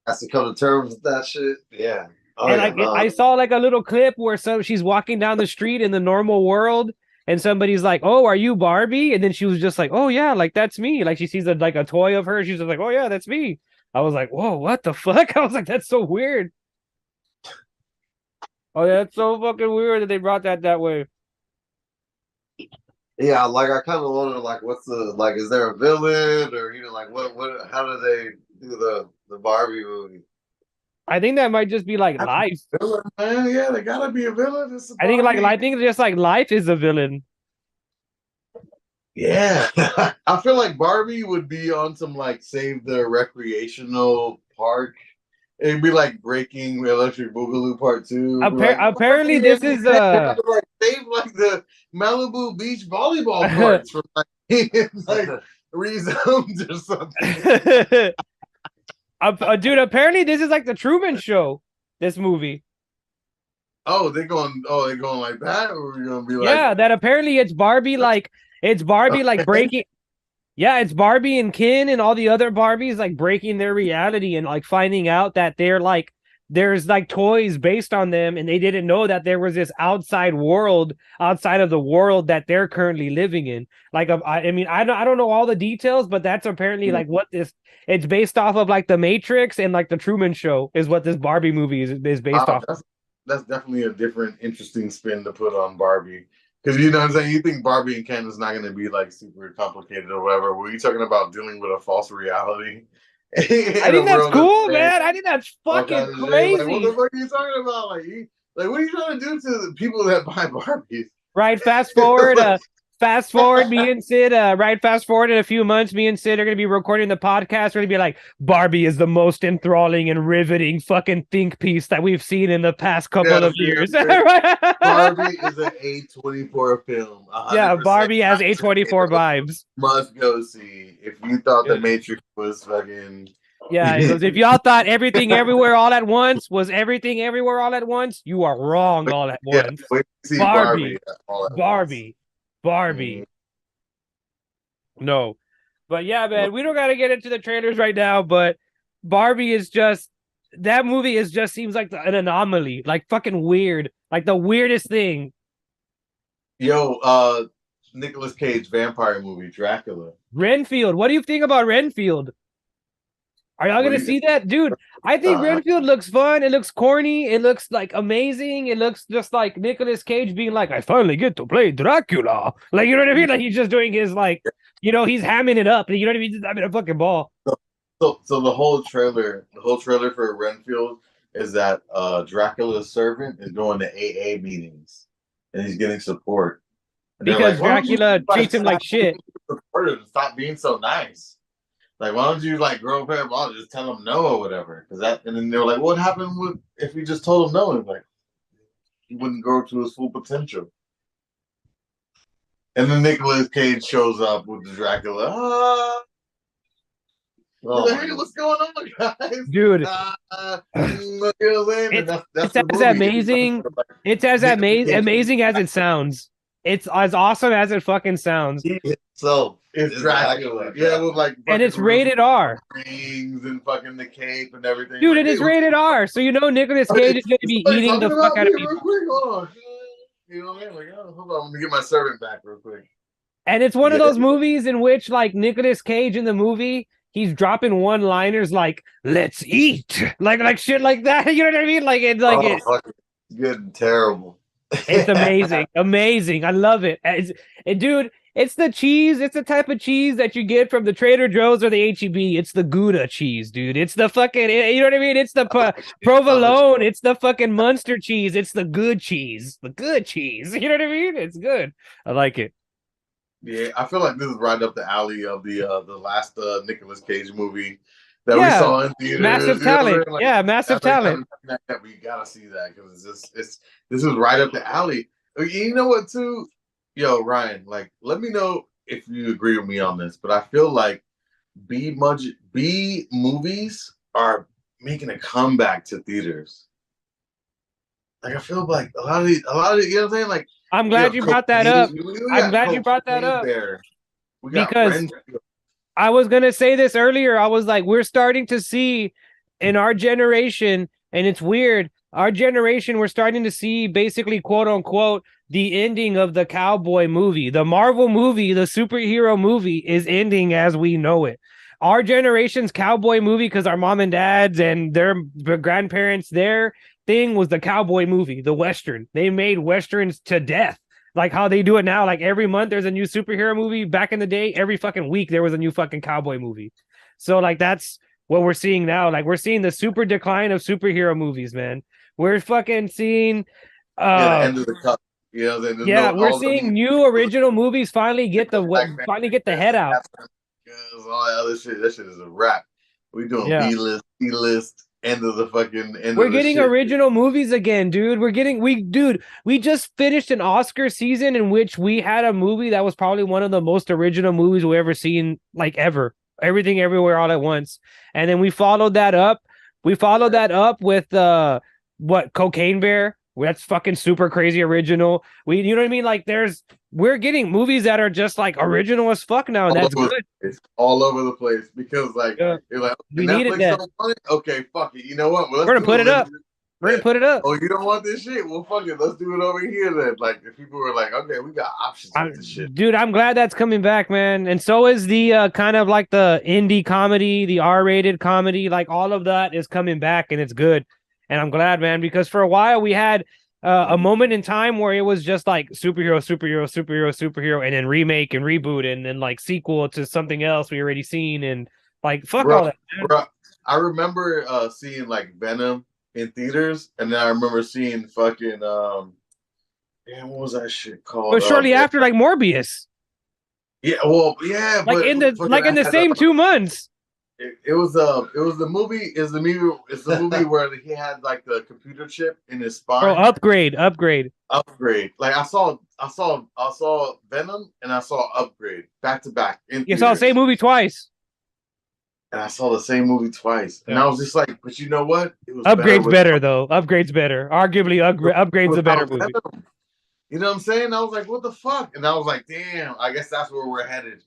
Speaker 3: Has to come to terms with that shit. Yeah. Oh,
Speaker 2: and I saw like a little clip where she's walking down the street in the normal world, and somebody's like, "Oh, are you Barbie?" And then she was just like, "Oh yeah, like that's me." Like she sees a toy of her. She's just like, "Oh yeah, that's me." I was like, "Whoa, what the fuck?" I was like, "That's so weird." Oh yeah, it's so fucking weird that they brought that way.
Speaker 3: Yeah, like I kind of wonder, like, what's the like? Is there a villain, or you know, like what? How do they do the Barbie movie?
Speaker 2: I think that might just be like life.
Speaker 1: Villain, man. Yeah, they gotta be a villain.
Speaker 2: I think just like life is a villain.
Speaker 1: Yeah, I feel like Barbie would be on some like save the recreational park. It'd be like Breaking Electric Boogaloo Part 2.
Speaker 2: Apparently, this is
Speaker 1: like save like the Malibu Beach volleyball courts from like rezoned or something.
Speaker 2: Dude, apparently this is like the Truman Show. This movie.
Speaker 1: Oh, they're going like that, or we're gonna be like,
Speaker 2: yeah, that apparently it's Barbie like breaking. Yeah, it's Barbie and Ken and all the other Barbies like breaking their reality and like finding out that they're like there's like toys based on them, and they didn't know that there was this outside of the world that they're currently living in. Like, I mean, I don't know all the details, but that's apparently like what it's based off of, like the Matrix and like the Truman Show is what this Barbie movie is based off.
Speaker 1: That's definitely a different, interesting spin to put on Barbie. Because you know what I'm saying? You think Barbie and Ken is not going to be like super complicated or whatever. Were you talking about dealing with a false reality?
Speaker 2: I think that's cool, man. I think that's fucking crazy.
Speaker 1: Like, what the fuck are you talking about? Like, what are you trying to do to the people that buy Barbies?
Speaker 2: Right, fast forward, me and Sid, fast forward in a few months, me and Sid are going to be recording the podcast. We're going to be like, Barbie is the most enthralling and riveting fucking think piece that we've seen in the past couple of years.
Speaker 1: Barbie is an A24 film.
Speaker 2: Yeah, Barbie has A24 vibes.
Speaker 1: Must go see. If you thought The Matrix was fucking...
Speaker 2: Yeah, because if y'all thought Everything Everywhere All at Once was Everything Everywhere All at Once, you are wrong all at once. Barbie. No. But yeah, man, we don't got to get into the trailers right now, but Barbie is just that movie is just seems like an anomaly, like fucking weird, like the weirdest thing.
Speaker 1: Yo, Nicolas Cage vampire movie, Dracula.
Speaker 2: Renfield, what do you think about Renfield? Are y'all
Speaker 1: What
Speaker 2: gonna
Speaker 1: do you-
Speaker 2: see that, dude? I think Renfield looks fun. It looks corny. It looks like amazing. It looks just like Nicolas Cage being like, "I finally get to play Dracula." Like, you know what I mean? Like he's just doing his like, he's hamming it up. You know what I mean? He's just having a fucking ball.
Speaker 1: So the whole trailer for Renfield is that Dracula's servant is going to AA meetings and he's getting support. And they're
Speaker 2: Because
Speaker 1: like, "Why don't you
Speaker 2: Dracula
Speaker 1: guys
Speaker 2: treats him like
Speaker 1: stop
Speaker 2: shit.
Speaker 1: being supportive and stop being so nice. Like, why don't you like grow a pair of balls, just tell him no or whatever?" And then they were like, "What happened if we just told him no?" And like, he wouldn't grow to his full potential. And then Nicolas Cage shows up with the Dracula. Hey, what's going on, guys?
Speaker 2: Dude.
Speaker 1: You know what I'm saying?
Speaker 2: It's as amazing. It's as amazing as it sounds. It's as awesome as it fucking sounds.
Speaker 1: So it's Dracula. Yeah, with like,
Speaker 2: and it's rated R.
Speaker 1: Rings and fucking the cape and everything.
Speaker 2: Dude,
Speaker 1: like,
Speaker 2: it is rated R. So Nicolas Cage is going to be eating the fuck out of people.
Speaker 1: Hold on. You know what I mean? Like, oh, hold on, let me get my servant back real quick.
Speaker 2: And it's one of those movies in which, like, Nicolas Cage in the movie, he's dropping one-liners like "Let's eat," like shit like that. You know what I mean? Like it's like it's
Speaker 1: good and terrible.
Speaker 2: It's amazing, amazing. I love it. Dude, it's the cheese. It's the type of cheese that you get from the Trader Joe's or the H-E-B. It's the Gouda cheese, dude. It's the fucking, you know what I mean? It's the provolone. It's the fucking Munster cheese. It's the good cheese. The good cheese. You know what I mean? It's good. I like it.
Speaker 1: Yeah, I feel like this is right up the alley of the last Nicolas Cage movie that we saw in theaters.
Speaker 2: Massive talent. Like, massive talent.
Speaker 1: We gotta see that because this is right up the alley. You know what, too? Yo, Ryan, like, let me know if you agree with me on this, but I feel like B movies are making a comeback to theaters. Like, I feel like a lot of you know what I'm saying? Like,
Speaker 2: I'm glad you brought that up. I'm glad you brought that up. Because I was going to say this earlier. I was like, we're starting to see in our generation, and it's weird, our generation, we're starting to see basically, quote unquote, the ending of the cowboy movie. The Marvel movie, the superhero movie is ending as we know it. Our generation's cowboy movie, because our mom and dads and their grandparents, their thing was the cowboy movie, the Western. They made Westerns to death. Like how they do it now. Like every month there's a new superhero movie. Back in the day, every fucking week there was a new fucking cowboy movie. So like that's what we're seeing now. Like we're seeing the super decline of superhero movies, man. We're fucking seeing
Speaker 1: the end of the cup. You know,
Speaker 2: we're seeing new original movies finally get the head out.
Speaker 1: All that other shit, that shit is a wrap. We doing B-list, C-list, end of the fucking end.
Speaker 2: We're getting original movies again, dude. We just finished an Oscar season in which we had a movie that was probably one of the most original movies we ever seen, like ever. Everything Everywhere All at Once. And then we followed that up. with Cocaine Bear. That's fucking super crazy original. You know what I mean? Like we're getting movies that are just like original as fuck now, and that's good.
Speaker 1: It's all over the place because like you're like,
Speaker 2: we needed that.
Speaker 1: So funny? Okay, fuck it. You know what?
Speaker 2: We're gonna put it up. We're gonna put it up.
Speaker 1: Oh, you don't want this shit? Well, fuck it. Let's do it over here then. Like if people were like, okay, we got options with this shit.
Speaker 2: Dude, I'm glad that's coming back, man. And so is the kind of like the indie comedy, the R-rated comedy, like all of that is coming back, and it's good. And I'm glad, man, because for a while we had a moment in time where it was just like superhero, and then remake and reboot and then like sequel to something else we already seen and like fuck all that.
Speaker 1: Bro, I remember seeing like Venom in theaters, and then I remember seeing fucking what was that shit called?
Speaker 2: But shortly after, like Morbius.
Speaker 1: Yeah, well, yeah,
Speaker 2: like in the same 2 months.
Speaker 1: It was the movie. It's the movie where he had like the computer chip in his spine.
Speaker 2: Oh, upgrade.
Speaker 1: Like I saw Venom and I saw Upgrade back to back.
Speaker 2: You saw the same movie twice.
Speaker 1: And I saw the same movie twice, and I was just like, but you know what? It was
Speaker 2: Upgrade's better though. Upgrade's better. Arguably, Upgrade's the better movie.
Speaker 1: You know what I'm saying? I was like, what the fuck? And I was like, damn. I guess that's where we're headed.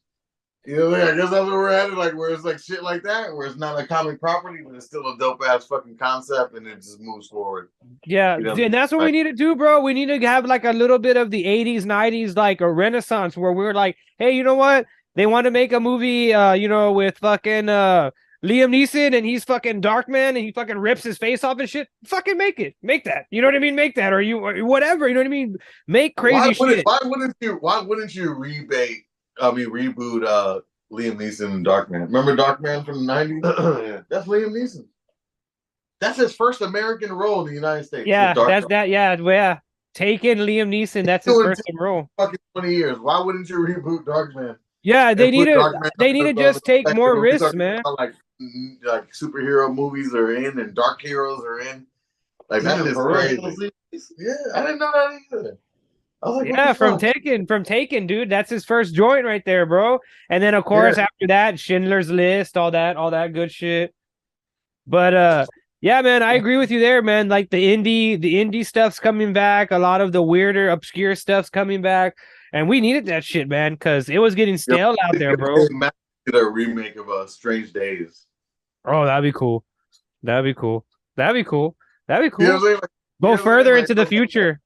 Speaker 1: You know, I guess that's where we're at. Like where it's like shit like that, where it's not a comic property, but it's still a dope ass fucking concept, and it just moves forward.
Speaker 2: Yeah,
Speaker 1: You know,
Speaker 2: and that's what we need to do, bro. We need to have like a little bit of the 80s, 90s, like a renaissance where we're like, hey, you know what? They want to make a movie, with fucking Liam Neeson and he's fucking Darkman and he fucking rips his face off and shit. Fucking make it. Make that. You know what I mean? Make that or whatever. You know what I mean? Make crazy shit.
Speaker 1: Why wouldn't you reboot Liam Neeson and Darkman? Remember Darkman from the 90s?
Speaker 3: Yeah.
Speaker 1: That's Liam Neeson. That's his first American role in the United States.
Speaker 2: Yeah, that's that. Yeah. Taken Liam Neeson. That's his first role.
Speaker 1: Fucking 20 years. Why wouldn't you reboot Darkman?
Speaker 2: Yeah, they need to just take more risks, man.
Speaker 1: Like superhero movies are in and dark heroes are in. Like that is crazy. Yeah, I didn't know that either. I was like,
Speaker 2: yeah, from Taken, dude. That's his first joint right there, bro. And then of course after that, Schindler's List, all that good shit. But yeah, man, I agree with you there, man. Like the indie stuff's coming back. A lot of the weirder, obscure stuff's coming back, and we needed that shit, man, because it was getting stale out there, bro.
Speaker 1: Did a remake of Strange Days.
Speaker 2: Oh, that'd be cool. That'd be cool.
Speaker 1: You know what I'm saying?
Speaker 2: Go further into the future,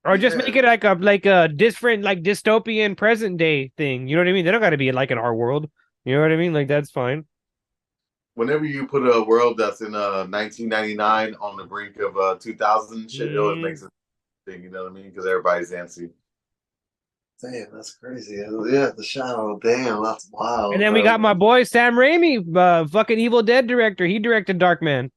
Speaker 2: or just make it like a different, like dystopian present day thing. You know what I mean? They don't got to be like in our world. You know what I mean? Like that's fine.
Speaker 1: Whenever you put a world that's in 1999 on the brink of 2000 shit, it always makes a thing. You know what I mean? Because everybody's antsy.
Speaker 3: Damn, that's crazy. Yeah, The Shadow. Damn, that's wild.
Speaker 2: And then we got my boy Sam Raimi, fucking Evil Dead director. He directed Darkman.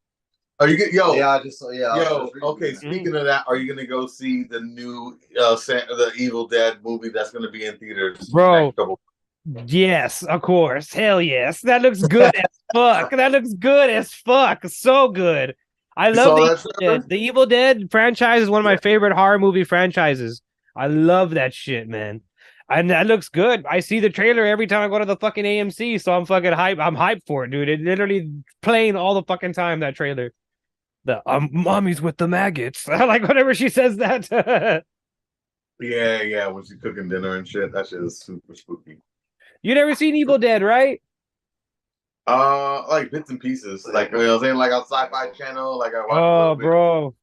Speaker 1: Are you good? Yo,
Speaker 3: yeah, I just
Speaker 1: yo. Okay, speaking of that, are you gonna go see the new the Evil Dead movie that's gonna be in theaters,
Speaker 2: bro? Yes, of course. Hell yes. That looks good as fuck. That looks good as fuck. So good. I love the Evil Dead. The Evil Dead franchise is one of my favorite horror movie franchises. I love that shit, man. And that looks good. I see the trailer every time I go to the fucking AMC, so I'm fucking hype. I'm hyped for it, dude. It literally playing all the fucking time, that trailer. The mommy's with the maggots. I like whenever she says that.
Speaker 1: Yeah, when she's cooking dinner and shit. That shit is super spooky.
Speaker 2: You never seen Evil Dead, right?
Speaker 1: Like bits and pieces. Like you know what I'm saying, like on Sci-Fi Channel. Like I
Speaker 2: watch bro.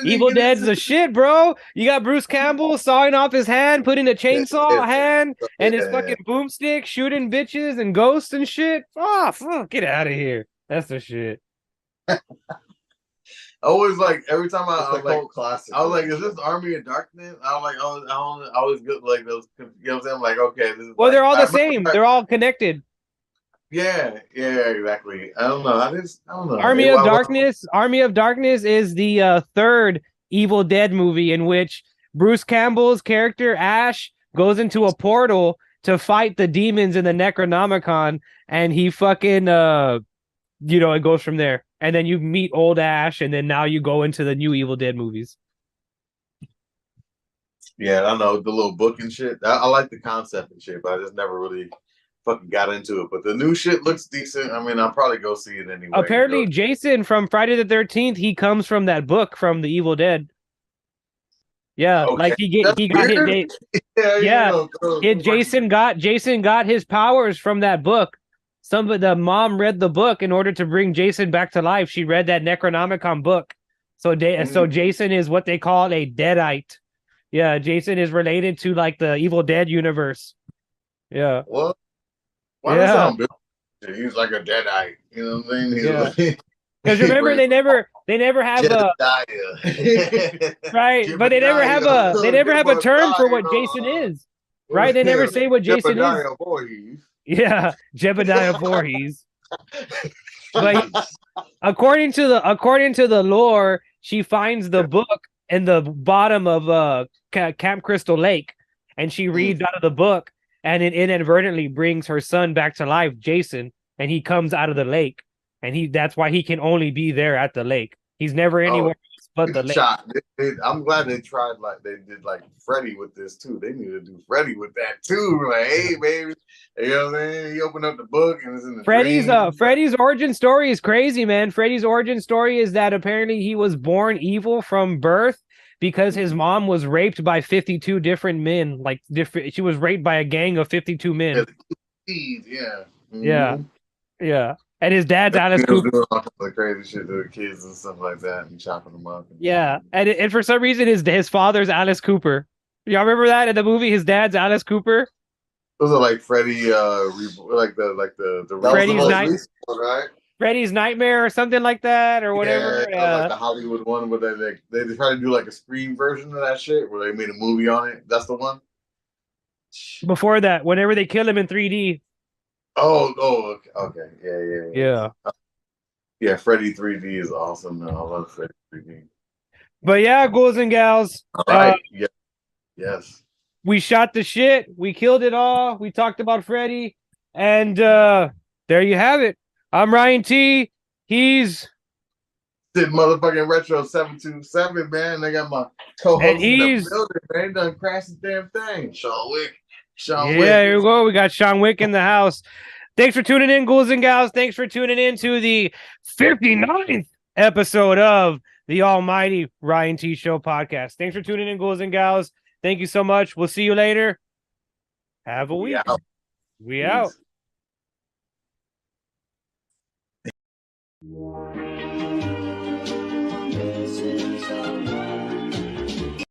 Speaker 2: Evil Dead's the shit, bro. You got Bruce Campbell sawing off his hand, putting a chainsaw hand and his fucking boomstick, shooting bitches and ghosts and shit. Oh, fuck, get out of here. That's the shit.
Speaker 1: Always like every time I was like,
Speaker 3: classic.
Speaker 1: I was like, is this Army of Darkness? I was like, I always get like those. You know what I'm saying? I'm like, okay, this is.
Speaker 2: Well, they're all the same. They're all connected.
Speaker 1: Yeah, exactly. I don't know. I don't know.
Speaker 2: Army of Darkness is the third Evil Dead movie in which Bruce Campbell's character Ash goes into a portal to fight the demons in the Necronomicon, and he fucking it goes from there. And then you meet old Ash, and then now you go into the new Evil Dead movies.
Speaker 1: Yeah, I don't know, the little book and shit. I like the concept and shit, but I just never really fucking got into it. But the new shit looks decent. I mean, I'll probably go see it anyway.
Speaker 2: Apparently, Jason from Friday the 13th, he comes from that book from the Evil Dead. Yeah, okay. Like he got his Jason got his powers from that book. The mom read the book in order to bring Jason back to life. She read that Necronomicon book. So Jason is what they call a Deadite. Yeah, Jason is related to like the Evil Dead universe. Yeah.
Speaker 1: What? Why does sound good? He's like a Deadite. You know what I'm saying? Yeah.
Speaker 2: Because remember, they never have right, but they never have a term for what Jason is. Right? They never say what Jason is. Yeah, Jebediah Voorhees. But according to the lore, she finds the book in the bottom of Camp Crystal Lake, and she reads out of the book, and it inadvertently brings her son back to life, Jason, and he comes out of the lake, and that's why he can only be there at the lake. He's never anywhere else but the lake.
Speaker 1: I'm glad they tried like they did like Freddy with this too. They need to do Freddy with that too. Like, hey baby, you know what I'm saying? He opened up the book and it's in the
Speaker 2: Freddy's origin story is crazy, man. Freddy's origin story is that apparently he was born evil from birth because his mom was raped by 52 different men. She was raped by a gang of 52 men.
Speaker 1: Seeds, yeah.
Speaker 2: Yeah.
Speaker 1: Mhm.
Speaker 2: Yeah. And his dad's Alice
Speaker 1: He was
Speaker 2: Cooper.
Speaker 1: doing all kinds of crazy shit to the kids and stuff like that, and chopping them up.
Speaker 2: Yeah. And for some reason his father's Alice Cooper. Y'all remember that in the movie? His dad's Alice Cooper.
Speaker 1: Those are like Freddy, like the
Speaker 3: That was the
Speaker 2: Freddy's
Speaker 3: most
Speaker 2: Night-
Speaker 3: recent one, right?
Speaker 2: Freddy's Nightmare or something like that, or whatever.
Speaker 1: Yeah, like the Hollywood one where they try to do like a screen version of that shit where they made a movie on it. That's the one.
Speaker 2: Before that, whenever they kill him in 3D.
Speaker 1: Oh, okay. Yeah.
Speaker 2: Yeah.
Speaker 1: Yeah, Freddy 3D is awesome. I love Freddy 3D.
Speaker 2: But yeah, ghouls and gals.
Speaker 1: All right. Yeah. Yes.
Speaker 2: We shot the shit. We killed it all. We talked about Freddy. And there you have it. I'm Ryan T. He's
Speaker 1: Did motherfucking Retro 727, man. They got my co-host
Speaker 2: And
Speaker 1: in
Speaker 2: he's-
Speaker 1: the building, man. Done crashed the damn thing. Sean Wick.
Speaker 2: Yeah, here we go. We got Sean Wick in the house. Thanks for tuning in, ghouls and gals. Thanks for tuning in to the 59th episode of the Almighty Ryan T Show podcast. Thanks for tuning in, ghouls and gals. Thank you so much. We'll see you later. Have a week. We out.
Speaker 1: Peace.